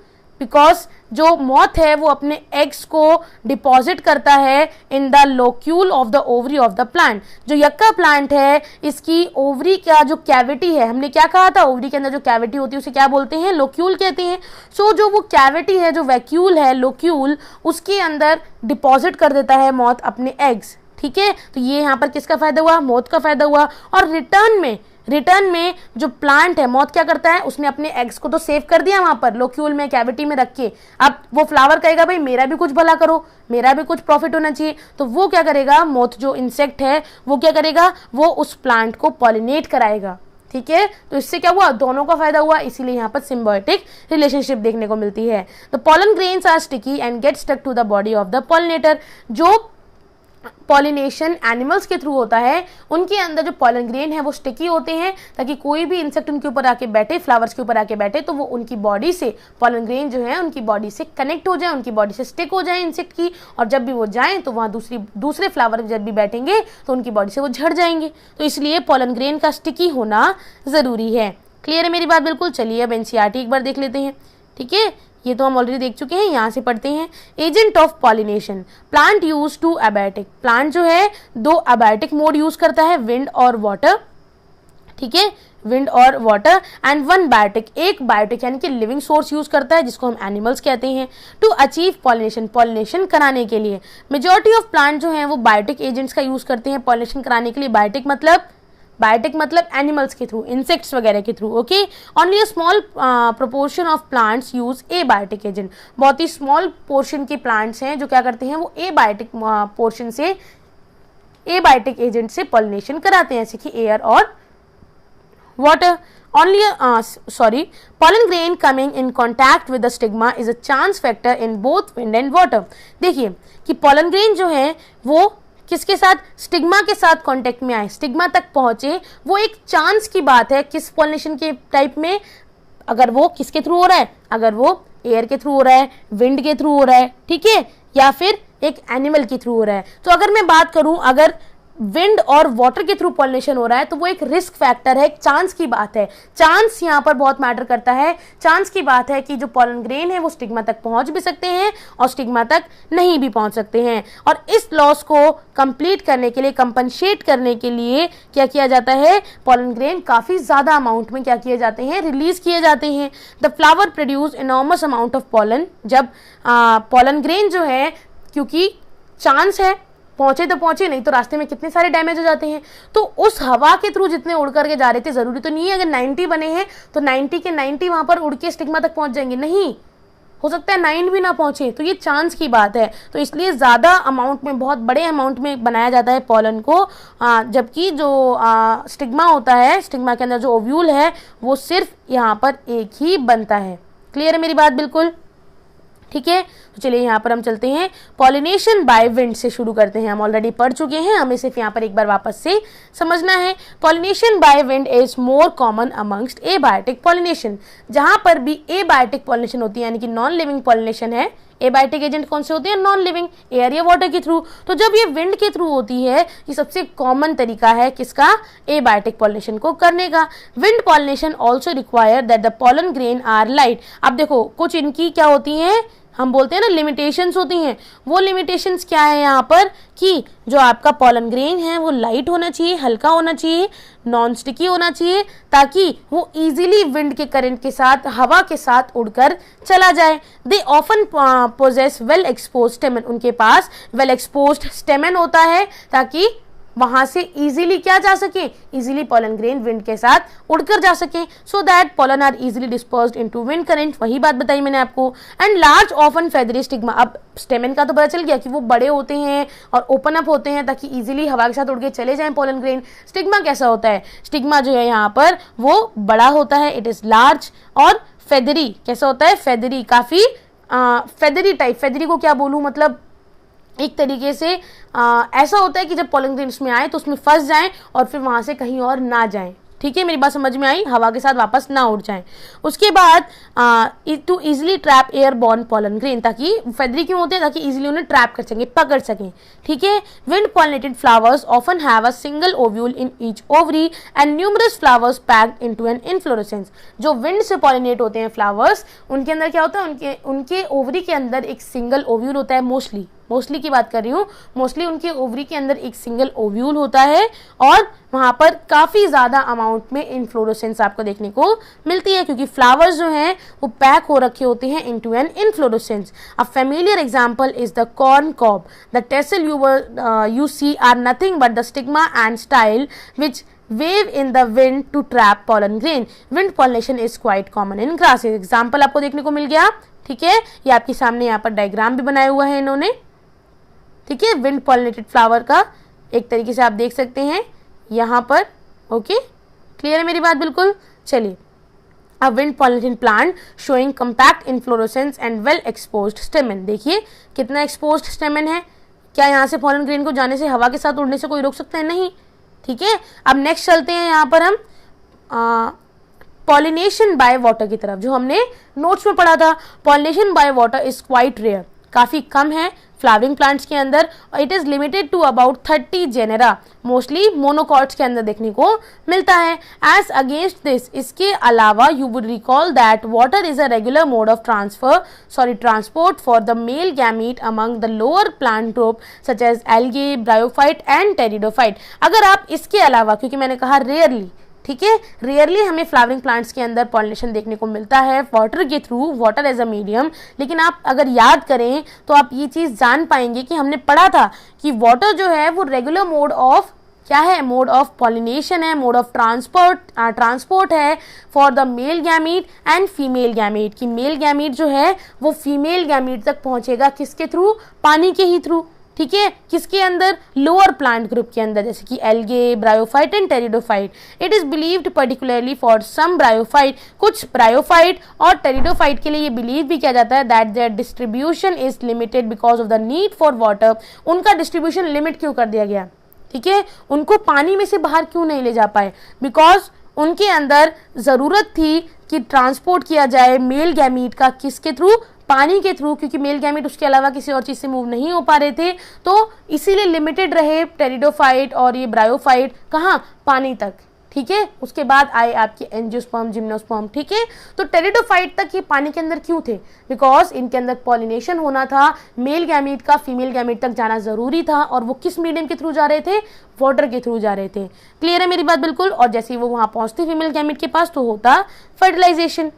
बिकॉज जो मॉथ है वो अपने एग्स को डिपॉजिट करता है in the locule of the ovary of the plant. जो यक्का प्लांट है इसकी ओवरी का जो कैविटी है, हमने क्या कहा था, ओवरी के अंदर जो कैविटी होती है उसे क्या बोलते हैं, लोक्यूल कहते हैं। सो जो वो कैविटी है, जो वैक्यूल है, लोक्यूल, उसके अंदर डिपॉजिट कर देता है मॉथ अपने एग्स। ठीक है, तो ये यहाँ पर किसका फायदा हुआ, मॉथ का फायदा हुआ। और रिटर्न में जो प्लांट है, मॉथ क्या करता है, उसने अपने एग्स को तो सेव कर दिया वहां पर लोक्यूल में, कैविटी में रख के। अब वो फ्लावर कहेगा भाई मेरा भी कुछ भला करो, मेरा भी कुछ प्रॉफिट होना चाहिए, तो वो क्या करेगा, मॉथ जो इंसेक्ट है वो क्या करेगा, वो उस प्लांट को पॉलिनेट कराएगा। ठीक है, तो इससे क्या हुआ, दोनों का फायदा हुआ, इसीलिए यहाँ पर सिम्बायोटिक रिलेशनशिप देखने को मिलती है। तो pollen grains are sticky and get stuck to the body of the pollinator. जो पॉलिनेशन एनिमल्स के थ्रू होता है, उनके अंदर जो पॉलन ग्रेन है वो स्टिकी होते हैं, ताकि कोई भी इंसेक्ट उनके ऊपर आके बैठे, फ्लावर्स के ऊपर आके बैठे, तो वो उनकी बॉडी से, पॉलन ग्रेन जो है उनकी बॉडी से कनेक्ट हो जाए, उनकी बॉडी से स्टिक हो जाए इंसेक्ट की, और जब भी वो जाएं तो वहाँ दूसरे फ्लावर जब भी बैठेंगे तो उनकी बॉडी से वो झड़ जाएंगे। तो इसलिए पॉलन ग्रेन का स्टिकी होना जरूरी है। क्लियर है मेरी बात बिल्कुल। चलिए अब एनसीईआरटी एक बार देख लेते हैं। ठीक है, ये तो हम ऑलरेडी देख चुके हैं, यहाँ से पढ़ते हैं। Agent of pollination, plant use two abiotic, plant जो है दो अबायोटिक मोड यूज करता है, विंड और वाटर। ठीक है, विंड और वाटर, एंड वन बायोटिक, एक बायोटिक यानी कि लिविंग सोर्स यूज करता है, जिसको हम एनिमल्स कहते हैं, टू अचीव पॉलिनेशन, पॉलिनेशन कराने के लिए। मेजॉरिटी ऑफ प्लांट जो है वो बायोटिक एजेंट्स का यूज करते हैं पॉलिनेशन कराने के लिए। बायोटिक मतलब एनिमल्स के थ्रू, इंसेक्ट्स वगैरह के through. Okay, only a small proportion of plants use abiotic agent, बहुत ही स्मॉल पोर्शन के प्लांट्स हैं जो क्या करते हैं, वो ए बायोटिक पोर्शन से, ए बायोटिक एजेंट से पॉलिनेशन कराते हैं, जैसे कि एयर और water. Only pollen grain coming in contact with the stigma is a chance factor in both wind and water। देखिए कि pollen grain जो है वो किसके साथ, स्टिग्मा के साथ कांटेक्ट में आए, स्टिग्मा तक पहुंचे, वो एक चांस की बात है। किस पॉलिनेशन के टाइप में, अगर वो किसके थ्रू हो रहा है, अगर वो एयर के थ्रू हो रहा है, विंड के थ्रू हो रहा है, ठीक है, या फिर एक एनिमल के थ्रू हो रहा है। तो अगर मैं बात करूं, अगर विंड और वाटर के थ्रू पॉलिनेशन हो रहा है तो वो एक रिस्क फैक्टर है, एक चांस की बात है। चांस यहाँ पर बहुत मैटर करता है। चांस की बात है कि जो पॉलन ग्रेन है वो स्टिग्मा तक पहुंच भी सकते हैं और स्टिग्मा तक नहीं भी पहुंच सकते हैं। और इस लॉस को कंप्लीट करने के लिए, कंपनसेट करने के लिए क्या किया जाता है, पॉलन ग्रेन काफी ज्यादा अमाउंट में क्या किए जाते हैं, रिलीज किए जाते हैं। The flower produce enormous amount of pollen. जब पॉलन ग्रेन जो है, क्योंकि चांस है, पहुंचे तो पहुंचे, नहीं तो रास्ते में कितने सारे डैमेज हो जाते हैं। तो उस हवा के थ्रू जितने उड़ करके जा रहे थे, जरूरी तो नहीं है अगर 90 बने हैं तो 90 के 90 वहां पर उड़ के स्टिग्मा तक पहुंच जाएंगे, नहीं, हो सकता है 9 भी ना पहुंचे। तो ये चांस की बात है। तो इसलिए ज्यादा अमाउंट में, बहुत बड़े अमाउंट में बनाया जाता है पॉलन को, जबकि जो स्टिग्मा होता है, स्टिग्मा के अंदर जो ओव्यूल है वो सिर्फ यहाँ पर एक ही बनता है। क्लियर है मेरी बात बिल्कुल, ठीक है। तो चलिए यहाँ पर हम चलते हैं, पॉलिनेशन बाय विंड से शुरू करते हैं। हम ऑलरेडी पढ़ चुके हैं, हमें सिर्फ यहाँ पर एक बार वापस से समझना है। Pollination by wind is more common amongst abiotic pollination. जहां पर भी एबायोटिक पॉलिनेशन होती है, यानी कि नॉन लिविंग पॉलिनेशन है, एबायोटिक एजेंट कौन से होते हैं, नॉन लिविंग, एयर या वाटर के थ्रू। तो जब ये विंड के थ्रू होती है, ये सबसे कॉमन तरीका है किसका, एबायोटिक पॉलिनेशन को करने का। Wind pollination also require that the pollen grain are light. अब देखो कुछ इनकी क्या होती हैं, हम बोलते हैं ना लिमिटेशंस होती हैं। वो लिमिटेशंस क्या है यहाँ पर, कि जो आपका पॉलन ग्रेन है वो लाइट होना चाहिए, हल्का होना चाहिए, नॉन स्टिकी होना चाहिए, ताकि वो इजीली विंड के करंट के साथ, हवा के साथ उड़कर चला जाए। They often possess well expose stamen. उनके पास वेल एक्सपोज्ड स्टेमन होता है, ताकि वहां से इजीली क्या जा सके, इजीली पॉलन ग्रेन विंड के साथ उड़कर जा सके, so that pollen are easily dispersed into wind current. वही बात बताई मैंने आपको। And large often feathery stigma. अब स्टेमन का तो पता चल गया कि वो बड़े होते हैं और ओपन अप होते हैं, ताकि इजीली हवा के साथ उड़ के चले जाएं पॉलन ग्रेन। स्टिग्मा कैसा होता है, स्टिग्मा जो है यहाँ पर वो बड़ा होता है, इट इज लार्ज, और फेदरी कैसा होता है, फेदरी, काफी फेदरी टाइप। फेदरी को क्या बोलूं, मतलब एक तरीके से ऐसा होता है कि जब पॉलन ग्रेन उसमें आए तो उसमें फंस जाएं और फिर वहां से कहीं और ना जाएं। ठीक है, मेरी बात समझ में आई, हवा के साथ वापस ना उड़ जाए। उसके बाद to easily trap air borne pollen grain, ताकि फेदरी क्यों होते हैं, ताकि इजिली उन्हें ट्रैप कर सकें, पकड़ सकें। ठीक है, wind pollinated flowers often have a single ovule in each ovary and numerous flowers packed into an inflorescence. जो विंड से पॉलिनेट होते हैं फ्लावर्स, उनके अंदर क्या होता है, उनके ओवरी के अंदर एक सिंगल ओव्यूल होता है, मोस्टली की बात कर रही हूँ, मोस्टली उनके ओवरी के अंदर एक सिंगल ओव्यूल होता है और वहां पर काफी ज्यादा अमाउंट में इन्फ्लोरेसेंस आपको देखने को मिलती है, क्योंकि फ्लावर्स जो हैं वो पैक हो रखे होते हैं into an inflorescence. A familiar example is the corn cob. The tassel you see are nothing but the stigma and style which wave in the wind to trap pollen grain. Wind pollination is quite common in grasses. Example आपको देखने को मिल गया। ठीक है, ये आपके सामने यहाँ पर डायग्राम भी बनाया हुआ है इन्होंने। ठीक है, विंड पॉलिनेटेड फ्लावर का एक तरीके से आप देख सकते हैं यहाँ पर। ओके, क्लियर है मेरी बात बिल्कुल। चलिए, a wind pollinated plant showing compact inflorescence and well exposed stamen। देखिए कितना एक्सपोज्ड स्टेमन है। क्या यहाँ से पॉलन ग्रेन को जाने से, हवा के साथ उड़ने से कोई रोक सकता है? नहीं। ठीक है, अब नेक्स्ट चलते हैं यहाँ पर हम पॉलिनेशन बाय वाटर की तरफ, जो हमने नोट्स में पढ़ा था। Pollination by water is quite rare, काफी कम है फ्लावरिंग प्लांट्स के अंदर। It is limited to about 30 genera, mostly monocots के अंदर देखने को मिलता है। एज अगेंस्ट दिस, इसके अलावा you would recall that water is a regular mode of transport for the male gamete among the lower plant group such as algae, bryophyte and pteridophyte. अगर आप इसके अलावा, क्योंकि मैंने कहा रेयरली, ठीक है, रेयरली हमें फ्लावरिंग प्लांट्स के अंदर पॉलिनेशन देखने को मिलता है वाटर के through, water as a medium. लेकिन आप अगर याद करें तो आप ये चीज़ जान पाएंगे कि हमने पढ़ा था कि वाटर जो है वो रेगुलर मोड ऑफ क्या है, मोड ऑफ पॉलिनेशन है, मोड ऑफ ट्रांसपोर्ट है for the male gamete and female gamete. कि मेल गैमीट जो है वो फीमेल गैमीट तक पहुंचेगा किसके थ्रू? पानी के ही थ्रू। ठीक है, किसके अंदर? लोअर प्लांट ग्रुप के अंदर, जैसे कि algae, bryophyte and pteridophyte. It is believed particularly for some bryophyte, कुछ ब्रायोफाइट और टेरिडोफाइट के लिए ये बिलीव भी किया जाता है that their distribution is limited because of the need for water. उनका डिस्ट्रीब्यूशन लिमिट क्यों कर दिया गया? ठीक है, उनको पानी में से बाहर क्यों नहीं ले जा पाए? बिकॉज उनके अंदर जरूरत थी कि ट्रांसपोर्ट किया जाए मेल गैमीट का, किसके थ्रू? पानी के थ्रू, क्योंकि मेल गैमीट उसके अलावा किसी और चीज से मूव नहीं हो पा रहे थे, तो इसीलिए लिमिटेड रहे टेरिडोफाइट और ये ब्रायोफाइट। कहाँ? पानी तक। ठीक है, उसके बाद आए आपके एंजियोस्पर्म, जिम्नोस्पर्म। ठीक है, तो टेरिडोफाइट तक ये पानी के अंदर क्यों थे? बिकॉज इनके अंदर पॉलिनेशन होना था, मेल गैमीट का फीमेल गैमीट तक जाना जरूरी था, और वो किस मीडियम के थ्रू जा रहे थे? वाटर के थ्रू जा रहे थे। क्लियर है मेरी बात बिल्कुल। और जैसे ही वो वहां पहुंचते फीमेल गैमीट के पास, तो होता fertilisation.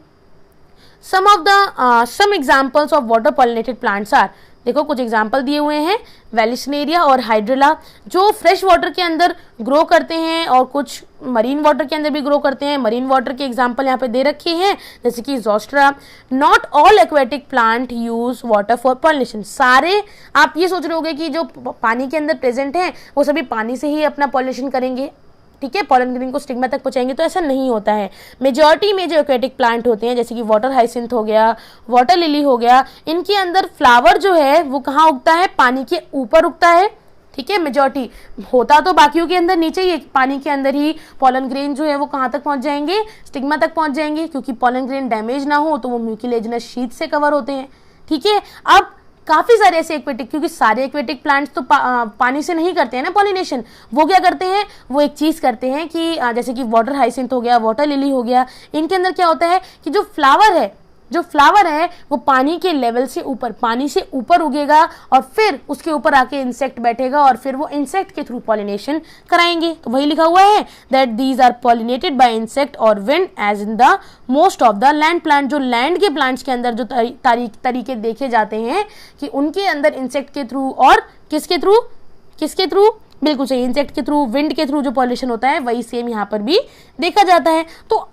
some examples of water pollinated plants are, देखो कुछ एग्जाम्पल दिए हुए हैं, वेलिसनेरिया और हाइड्रिला, जो फ्रेश वाटर के अंदर ग्रो करते हैं और कुछ मरीन वाटर के अंदर भी ग्रो करते हैं। मरीन वाटर के एग्जाम्पल यहाँ पे दे रखे हैं, जैसे कि Zostera. Not all aquatic plant use water for pollination. सारे, आप ये सोच रहे होगे कि जो पानी के अंदर प्रेजेंट हैं वो सभी पानी से ही अपना पॉलिनेशन करेंगे, ठीक है, पॉलन ग्रेन को स्टिग्मा तक पहुंचाएंगे, तो ऐसा नहीं होता है। मेजॉरिटी में जो एक्वेटिक प्लांट होते हैं, जैसे कि वाटर हाइसिंथ हो गया, वाटर लिली हो गया, इनके अंदर फ्लावर जो है वो कहाँ उगता है? पानी के ऊपर उगता है। ठीक है, मेजॉरिटी होता तो बाकियों के अंदर नीचे ही, पानी के अंदर ही पॉलन ग्रेन जो है वो कहाँ तक पहुंच जाएंगे? स्टिग्मा तक पहुंच जाएंगे, क्योंकि पॉलन ग्रेन डैमेज ना हो तो वो म्यूकिलेजिनस शीथ से कवर होते हैं। ठीक है, अब काफी सारे ऐसे एक्वेटिक, क्योंकि सारे एक्वेटिक प्लांट्स तो पानी से नहीं करते हैं ना पॉलिनेशन, वो क्या करते हैं? वो एक चीज करते हैं कि जैसे कि वाटर हाइसिंथ हो गया, वाटर लिली हो गया, इनके अंदर क्या होता है कि जो फ्लावर है वो पानी के लेवल से ऊपर, पानी से ऊपर उगेगा, और फिर उसके ऊपर आके इंसेक्ट बैठेगा और फिर वो इंसेक्ट के थ्रू पॉलिनेशन कराएंगे। तो वही लिखा हुआ है that these are pollinated by insect और wind as in the most of the land plant. जो लैंड के प्लांट्स के अंदर जो तरीके देखे जाते हैं कि उनके अंदर इंसेक्ट के थ्रू और किसके थ्रू? बिल्कुल सही, इंसेक्ट के थ्रू, विंड के थ्रू जो पॉलिनेशन होता है, वही सेम यहाँ पर भी देखा जाता है। तो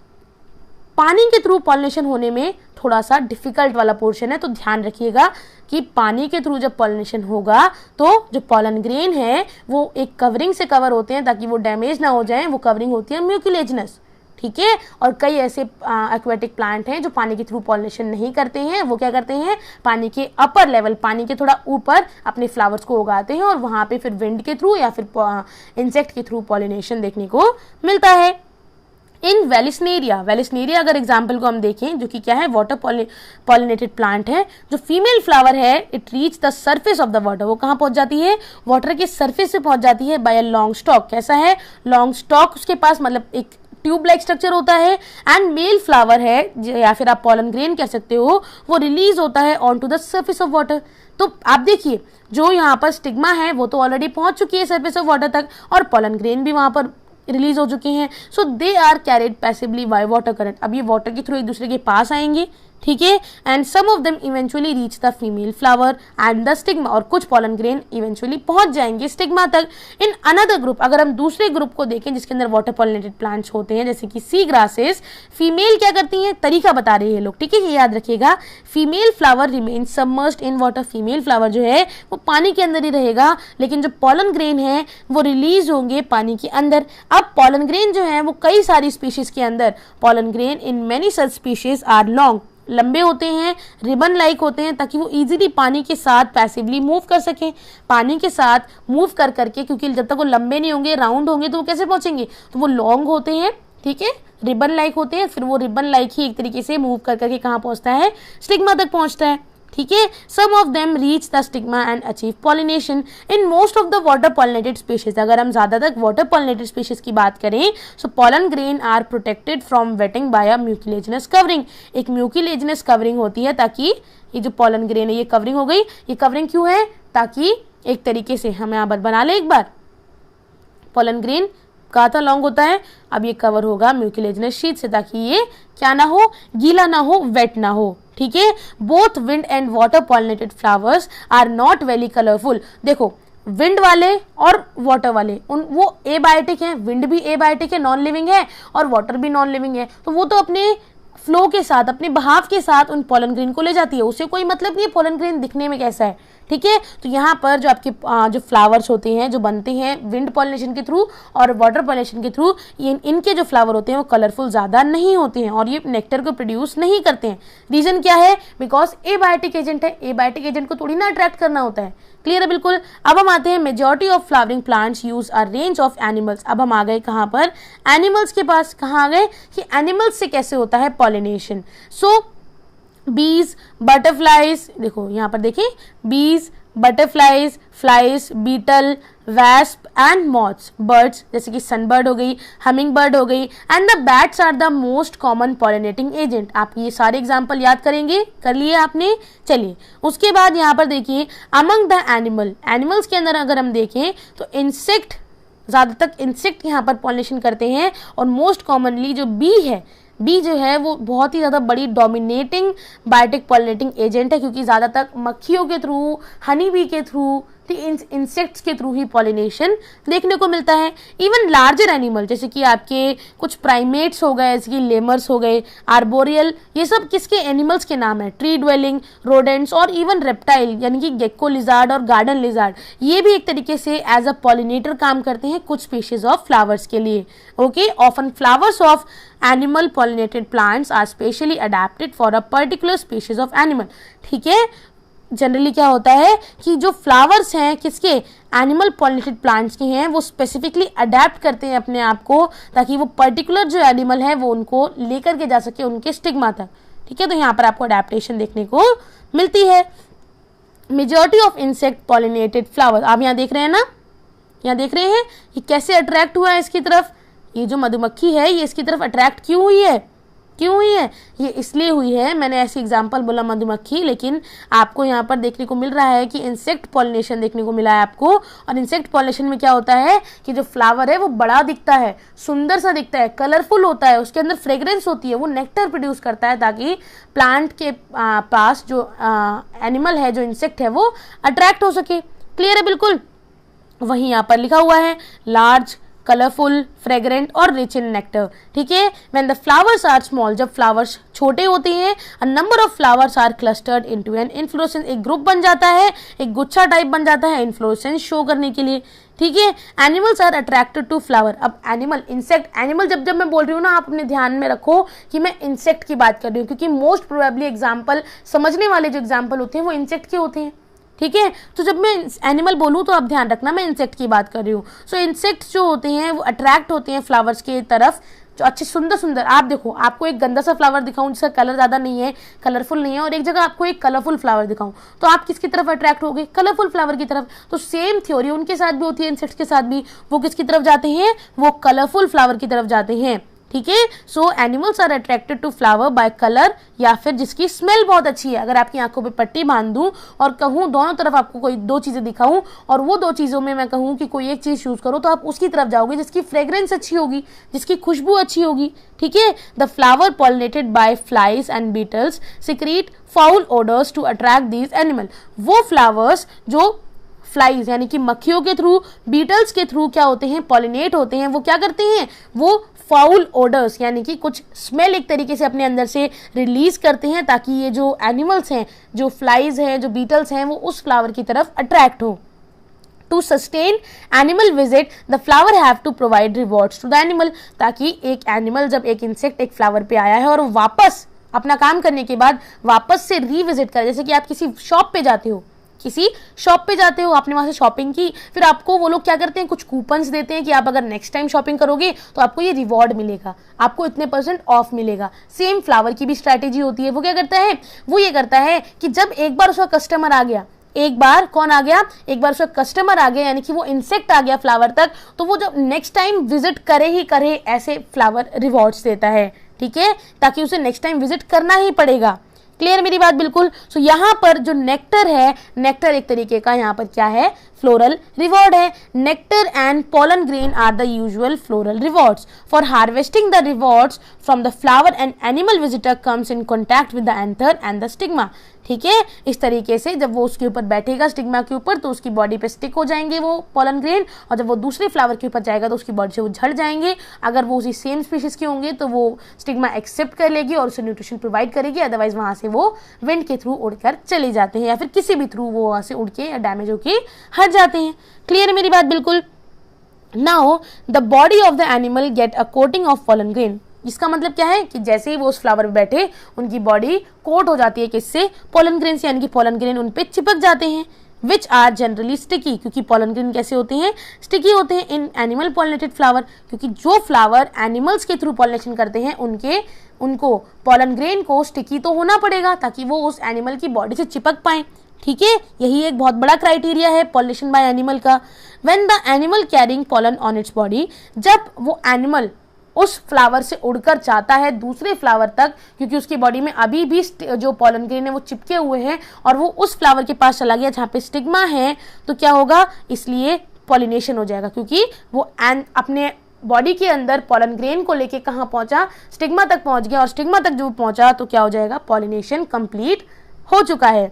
पानी के थ्रू पॉलिनेशन होने में थोड़ा सा डिफिकल्ट वाला पोर्शन है, तो ध्यान रखिएगा कि पानी के थ्रू जब पॉलिनेशन होगा तो जो पॉलन ग्रेन है वो एक कवरिंग से कवर होते हैं ताकि वो डैमेज ना हो जाए। वो कवरिंग होती है म्यूकिलेजिनस। ठीक है, और कई ऐसे एक्वेटिक प्लांट हैं जो पानी के थ्रू पॉलिनेशन नहीं करते हैं। वो क्या करते हैं? पानी के अपर लेवल, पानी के थोड़ा ऊपर अपने फ्लावर्स को उगाते हैं, और वहां पे फिर विंड के थ्रू या फिर इंसेक्ट के थ्रू पॉलिनेशन देखने को मिलता है। इन वेलिस्नेरिया अगर एग्जाम्पल को हम देखें, जो कि क्या है, वाटर पॉलिनेटेड प्लांट है, जो फीमेल फ्लावर है, it reach the surface of the water, वो कहाँ पहुंच जाती है, वाटर के सरफेस से पहुंच जाती है बाय अ लॉन्ग स्टॉक। कैसा है, लॉन्ग स्टॉक उसके पास, मतलब एक ट्यूब लाइक स्ट्रक्चर होता है। एंड मेल फ्लावर है, या फिर आप पॉलन ग्रेन कह सकते हो, वो रिलीज होता है on to the surface of water. तो आप देखिए, जो यहाँ पर स्टिग्मा है वो तो ऑलरेडी पहुंच चुकी है सरफेस ऑफ वाटर तक, और पॉलन ग्रेन भी वहां पर रिलीज हो चुके हैं। So they are carried passively by water current. अब ये वाटर के थ्रू एक दूसरे के पास आएंगे, ठीक है, and some of them eventually reach the female flower and the stigma, और कुछ पॉलन ग्रेन इवेंचुअली पहुंच जाएंगे स्टिग्मा तक। इन अनदर ग्रुप, अगर हम दूसरे ग्रुप को देखें जिसके अंदर वाटर पॉलिनेटेड प्लांट्स होते हैं, जैसे कि सी ग्रासेस, फीमेल क्या करती हैं, तरीका बता रहे हैं लोग, ठीक है, ये याद रखिएगा। Female flower remain submerged in water, female flower जो है वो पानी के अंदर ही रहेगा, लेकिन जो पॉलन ग्रेन है वो रिलीज होंगे पानी के अंदर। अब पॉलन ग्रेन जो है वो कई सारी स्पीशीज के अंदर, pollen grain in many such species are long, लंबे होते हैं, रिबन लाइक होते हैं, ताकि वो इजीली पानी के साथ पैसिवली मूव कर सकें। पानी के साथ मूव कर करके, क्योंकि जब तक वो लंबे नहीं होंगे, राउंड होंगे, तो वो कैसे पहुंचेंगे, तो वो लॉन्ग होते हैं, ठीक है, रिबन लाइक होते हैं, फिर वो रिबन लाइक ही एक तरीके से मूव कर करके कहाँ पहुंचता है, स्टिग्मा तक पहुंचता है, ठीक है। Some of them reach the stigma and achieve pollination in most of the water pollinated species. अगर हम ज्यादातर वाटर पॉलिनेटेड स्पीशीज की बात करें, so pollen grain are protected from wetting by a mucilaginous covering. एक म्यूकिलेजिनस कवरिंग होती है, ताकि ये जो पॉलन ग्रेन है ये कवरिंग हो गई। ये कवरिंग क्यों है, ताकि एक तरीके से हम यहाँ पर बना ले एक बार, पॉलन ग्रेन कहा था लॉन्ग होता है, अब ये कवर होगा म्यूकिलेजिनस शीट से, ताकि ये क्या ना हो, गीला ना हो, वेट ना हो, ठीक है। Both wind and water pollinated flowers are not very colourful. देखो, विंड वाले और वाटर वाले, वो एबायोटिक हैं, विंड भी एबायोटिक है, नॉन लिविंग है, और वाटर भी नॉन लिविंग है, तो वो तो अपने फ्लो के साथ, अपने बहाव के साथ उन पॉलन ग्रेन को ले जाती है, उसे कोई मतलब नहीं है पॉलन ग्रेन दिखने में कैसा है, ठीक है। तो यहाँ पर जो आपके जो फ्लावर्स होते हैं, जो बनते हैं विंड पॉलिनेशन के थ्रू और वाटर पॉलिनेशन के थ्रू, इनके जो फ्लावर होते हैं वो कलरफुल ज़्यादा नहीं होते हैं, और ये नेक्टर को प्रोड्यूस नहीं करते हैं। रीजन क्या है, बिकॉज एबायोटिक एजेंट है, एबायोटिक एजेंट को थोड़ी ना अट्रैक्ट करना होता है। क्लियर है बिल्कुल। अब हम आते हैं, majority of flowering plants use a range of animals. अब हम आ गए कहाँ पर, एनिमल्स के पास। कहाँ आ गए कि एनिमल्स से कैसे होता है पॉलिनेशन। सो बीज, बटरफ्लाइज, देखो यहाँ पर देखें, bees, butterflies, flies, beetle, wasp and moths, birds जैसे कि सनबर्ड हो गई, हमिंग बर्ड हो गई, and the bats are the most common pollinating agent. आप ये सारे एग्जाम्पल याद करेंगे, कर लिए आपने। चलिए उसके बाद यहाँ पर देखिए, अमंग द एनिमल्स के अंदर अगर हम देखें तो इंसेक्ट, ज़्यादातर इंसेक्ट यहाँ पर पॉलिनेशन करते हैं, और मोस्ट कॉमनली जो बी है, बी जो है वो बहुत ही ज़्यादा बड़ी डोमिनेटिंग बायोटिक पॉलिनेटिंग एजेंट है, क्योंकि ज़्यादातर मक्खियों के थ्रू, हनी बी के थ्रू, इंसेक्ट्स के थ्रू ही पॉलिनेशन देखने को मिलता है। इवन लार्जर एनिमल जैसे कि आपके कुछ प्राइमेट्स हो गए, जैसे कि लेमर्स हो गए, आर्बोरियल, ये सब किसके एनिमल्स के नाम है, ट्री ड्वेलिंग, रोडेंट्स, और इवन रेप्टाइल यानी कि गेक्को लिजार्ड और गार्डन लिजार्ड, ये भी एक तरीके से एज अ पॉलिनेटर काम करते हैं कुछ स्पीशीज ऑफ फ्लावर्स के लिए। Okay, often flowers of animal pollinated plants are specially adapted for a particular species of animal. ठीक है, जनरली क्या होता है कि जो फ्लावर्स हैं किसके, एनिमल पॉलिनेटेड प्लांट्स के हैं, वो स्पेसिफिकली अडेप्ट करते हैं अपने आप को, ताकि वो पर्टिकुलर जो एनिमल है वो उनको लेकर के जा सके उनके स्टिग्मा तक। ठीक है, तो यहाँ पर आपको अडेप्टेशन देखने को मिलती है। Majority of insect pollinated flower, आप यहाँ देख रहे हैं ना, यहाँ देख रहे हैं ये कैसे अट्रैक्ट हुआ है इसकी तरफ। ये जो मधुमक्खी है ये इसकी तरफ अट्रैक्ट क्यों हुई है, क्यों हुई है, ये इसलिए हुई है, मैंने ऐसी एग्जांपल बोला मधुमक्खी, लेकिन आपको यहाँ पर देखने को मिल रहा है कि इंसेक्ट पॉलिनेशन देखने को मिला है आपको। और इंसेक्ट पॉलिनेशन में क्या होता है कि जो फ्लावर है वो बड़ा दिखता है, सुंदर सा दिखता है, कलरफुल होता है, उसके अंदर फ्रेग्रेंस होती है, वो नेक्टर प्रोड्यूस करता है, ताकि प्लांट के पास जो एनिमल है, जो इंसेक्ट है, वो अट्रैक्ट हो सके। क्लियर है बिल्कुल। वहीं यहाँ पर लिखा हुआ है लार्ज, कलरफुल, फ्रेग्रेंट और रिच इन नेक्टर। ठीक है, when the flowers are small, जब फ्लावर्स छोटे होते हैं, a number of flowers are clustered into an inflorescence, एक ग्रुप बन जाता है, एक गुच्छा टाइप बन जाता है इन्फ्लोरेसेंस शो करने के लिए। ठीक है, animals are attracted to flower. अब एनिमल, इंसेक्ट, एनिमल जब मैं बोल रही हूँ ना, आप अपने ध्यान में रखो कि मैं इंसेक्ट की बात कर रही हूँ, क्योंकि मोस्ट प्रोबेबली एग्जाम्पल, समझने वाले जो एग्जाम्पल होते हैं वो इंसेक्ट के होते हैं। ठीक है, तो जब मैं एनिमल बोलूँ तो आप ध्यान रखना मैं इंसेक्ट की बात कर रही हूँ। सो इंसेक्ट्स जो होते हैं वो अट्रैक्ट होते हैं फ्लावर्स के तरफ जो अच्छे सुंदर सुंदर, आप देखो आपको एक गंदा सा फ्लावर दिखाऊं जिसका कलर ज़्यादा नहीं है, कलरफुल नहीं है, और एक जगह आपको एक कलरफुल फ्लावर दिखाऊं, तो आप किसकी तरफ अट्रैक्ट होगे? कलरफुल फ्लावर की तरफ। तो सेम थ्योरी उनके साथ भी होती है, इंसेक्ट्स के साथ भी, वो किसकी तरफ जाते हैं? वो कलरफुल फ्लावर की तरफ जाते हैं। ठीक है, so animals are attracted to flower by colour, या फिर जिसकी स्मेल बहुत अच्छी है। अगर आपकी आंखों पे पट्टी बांध दूं और कहूं दोनों तरफ आपको कोई दो चीजें दिखाऊं, और वो दो चीजों में मैं कहूं कि कोई एक चीज चूज करो, तो आप उसकी तरफ जाओगे जिसकी फ्रेग्रेंस अच्छी होगी, जिसकी खुशबू अच्छी होगी। ठीक है, the flower pollinated by flies and beetles secrete foul odours to attract these animal. वो फ्लावर्स जो फ्लाइज यानी कि मक्खियों के थ्रू, बीटल्स के थ्रू क्या होते हैं? पॉलिनेट होते हैं। वो क्या करते हैं? वो फाउल ओडर्स यानी कि कुछ स्मेल एक तरीके से अपने अंदर से रिलीज करते हैं, ताकि ये जो एनिमल्स हैं, जो फ्लाइज हैं, जो बीटल्स हैं, वो उस फ्लावर की तरफ अट्रैक्ट हो। To sustain animal visit the flower have to provide rewards to the animal, ताकि एक एनिमल, जब एक इंसेक्ट एक फ्लावर पे आया है और वापस अपना काम करने के बाद वापस से रीविजिट करे, जैसे कि आप किसी शॉप पे जाते हो, किसी शॉप पे जाते हो, आपने वहां से शॉपिंग की, फिर आपको वो लोग क्या करते हैं? कुछ कूपन्स देते हैं कि आप अगर नेक्स्ट टाइम शॉपिंग करोगे तो आपको ये रिवॉर्ड मिलेगा, आपको इतने % ऑफ मिलेगा। सेम फ्लावर की भी स्ट्रैटेजी होती है। वो क्या करता है? वो ये करता है कि जब एक बार उसका कस्टमर आ गया, एक बार कौन आ गया? एक बार उसका कस्टमर आ गया, यानी कि वो इंसेक्ट आ गया फ्लावर तक, तो वो जब नेक्स्ट टाइम विजिट करे ही करे, ऐसे फ्लावर रिवॉर्ड्स देता है। ठीक है, ताकि उसे नेक्स्ट टाइम विजिट करना ही पड़ेगा। क्लियर मेरी बात? बिल्कुल। सो यहाँ पर जो नेक्टर है, नेक्टर एक तरीके का यहाँ पर क्या है? फ्लोरल रिवॉर्ड है। Nectar and pollen grain are the usual floral rewards. For harvesting the rewards from the flower and animal visitor comes in contact with the anther and the stigma. ठीक है, इस तरीके से जब वो उसके ऊपर बैठेगा स्टिग्मा के ऊपर, तो उसकी बॉडी पे स्टिक हो जाएंगे वो पोलन ग्रेन, और जब वो दूसरे फ्लावर के ऊपर जाएगा तो उसकी बॉडी से वो झड़ जाएंगे। अगर वो उसी सेम स्पीशीज के होंगे तो वो स्टिग्मा एक्सेप्ट कर लेगी और उसे न्यूट्रिशन प्रोवाइड करेगी, अदरवाइज वहां से वो विंड के थ्रू उड़कर चले जाते हैं, या फिर किसी भी थ्रू वो वहां से उड़ के या डैमेज होके हट जाते हैं। क्लियर है मेरी बात? बिल्कुल। Now the body of the animal get a coating of pollen grain. इसका मतलब क्या है कि जैसे ही वो उस फ्लावर पे बैठे, उनकी बॉडी कोट हो जाती है किससे? पोलन ग्रेन से, यानी कि पोलन ग्रेन उन पे चिपक जाते हैं। विच आर जनरली स्टिकी, क्योंकि पोलन ग्रेन कैसे होते हैं? स्टिकी होते हैं इन एनिमल पॉलिनेटेड फ्लावर, क्योंकि जो फ्लावर एनिमल्स के थ्रू पॉलिनेशन करते हैं उनको पोलन ग्रेन को स्टिकी तो होना पड़ेगा, ताकि वो उस एनिमल की बॉडी से चिपक पाए। ठीक है, यही एक बहुत बड़ा क्राइटेरिया है पॉलिनेशन बाय एनिमल का। When the animal carrying pollen on its body, जब वो एनिमल उस फ्लावर से उड़कर जाता है दूसरे फ्लावर तक, क्योंकि उसकी बॉडी में अभी भी जो पोलन ग्रेन है वो चिपके हुए हैं, और वो उस फ्लावर के पास चला गया जहाँ पे स्टिग्मा है, तो क्या होगा? इसलिए पॉलिनेशन हो जाएगा, क्योंकि वो अपने बॉडी के अंदर पोलन ग्रेन को लेके कहाँ पहुंचा? स्टिग्मा तक पहुंच गया, और स्टिग्मा तक जो पहुंचा तो क्या हो जाएगा? पॉलिनेशन कंप्लीट हो चुका है।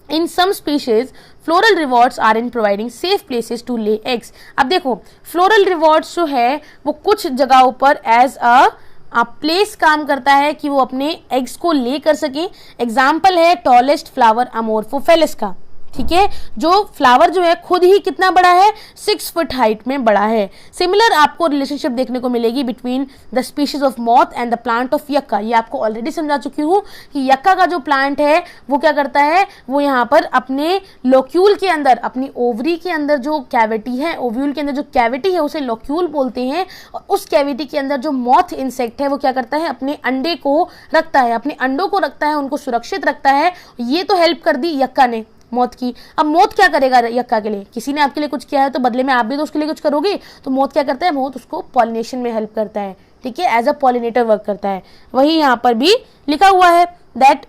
In some species, floral rewards are in providing safe places to lay eggs. अब देखो floral rewards जो है वो कुछ जगहों पर as a प्लेस काम करता है कि वो अपने एग्स को ले कर सके। एग्जाम्पल है टॉलेस्ट फ्लावर अमोर्फोफेलिस का। ठीक है, जो फ्लावर जो है खुद ही कितना बड़ा है? 6 फुट हाइट में बड़ा है। सिमिलर आपको रिलेशनशिप देखने को मिलेगी between the species of moth and the plant of yucca. ये आपको ऑलरेडी समझा चुकी हूँ कि यक्का का जो प्लांट है वो क्या करता है? वो यहाँ पर अपने लोक्यूल के अंदर, अपनी ओवरी के अंदर जो कैविटी है, ओव्यूल के अंदर जो कैविटी है उसे लोक्यूल बोलते हैं, और उस कैविटी के अंदर जो मॉथ इंसेक्ट है वो क्या करता है? अपने अंडे को रखता है, अपने अंडों को रखता है, उनको सुरक्षित रखता है। ये तो हेल्प कर दी यक्का ने मौत की। अब मौत क्या करेगा यक्का के लिए? किसी ने आपके लिए कुछ किया है तो बदले में आप भी तो उसके लिए कुछ करोगे। तो मौत क्या करता है? मौत उसको पॉलिनेशन में हेल्प करता है। ठीक है, एज अ पॉलिनेटर वर्क करता है। वही यहाँ पर भी लिखा हुआ है that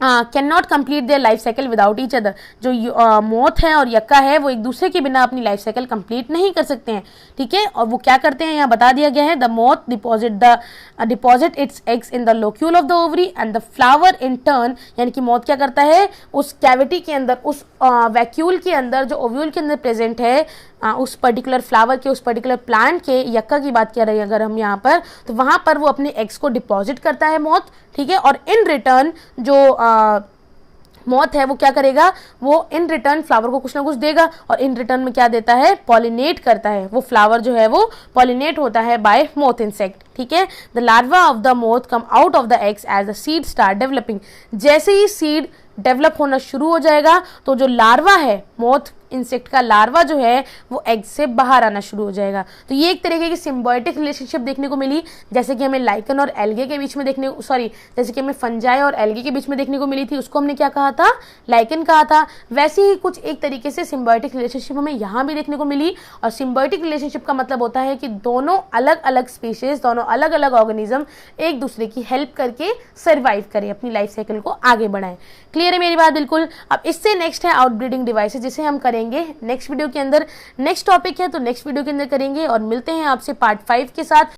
can not complete their life cycle without each other. जो मौत है और यक्का है वो एक दूसरे के बिना अपनी लाइफ साइकिल कंप्लीट नहीं कर सकते हैं। ठीक है, और वो क्या करते हैं यहाँ बता दिया गया है। द मौत deposit it's eggs in the locule of the ovary and the flower in turn, यानी कि मौत क्या करता है? उस कैविटी के अंदर, उस वैक्यूल के अंदर जो ओव्यूल के अंदर प्रेजेंट है, उस पर्टिकुलर फ्लावर के, उस पर्टिकुलर प्लांट के, यक्का की बात कर रहे हैं अगर हम यहाँ पर, तो वहां पर वो अपने एग्स को डिपॉजिट करता है मौत। ठीक है, और इन रिटर्न जो मौत है वो क्या करेगा? वो इन रिटर्न फ्लावर को कुछ ना कुछ देगा, और इन रिटर्न में क्या देता है? पॉलिनेट करता है। वो फ्लावर जो है वो पॉलिनेट होता है बाय मोथ इंसेक्ट। ठीक है, the larva of the moth come out of the eggs as the seed start developing. जैसे ही सीड डेवलप होना शुरू हो जाएगा तो जो लार्वा है मोथ इंसेक्ट का लार्वा जो है वो एग से बाहर आना शुरू हो जाएगा। तो ये एक तरीके की सिम्बायोटिक रिलेशनशिप देखने को मिली, जैसे कि हमें लाइकन और एल्गे के बीच में जैसे कि हमें फंजाई और एल्गे के बीच में देखने को मिली थी, उसको हमने क्या कहा था, लाइकन कहा था। वैसे ही कुछ एक तरीके से सिम्बायोटिक रिलेशनशिप हमें यहाँ भी देखने को मिली। और सिम्बायोटिक रिलेशनशिप का मतलब होता है कि दोनों अलग अलग स्पीशीज, दोनों अलग अलग ऑर्गेनिज्म एक दूसरे की हेल्प करके सर्वाइव करें, अपनी लाइफ साइकिल को आगे बढ़ाएं। क्लियर है मेरी बात बिल्कुल। अब इससे नेक्स्ट है आउटब्रीडिंग डिवाइसेस, जिसे हम करेंगे नेक्स्ट वीडियो के अंदर। नेक्स्ट टॉपिक है तो नेक्स्ट वीडियो के अंदर करेंगे, और मिलते हैं आपसे पार्ट 5 के साथ।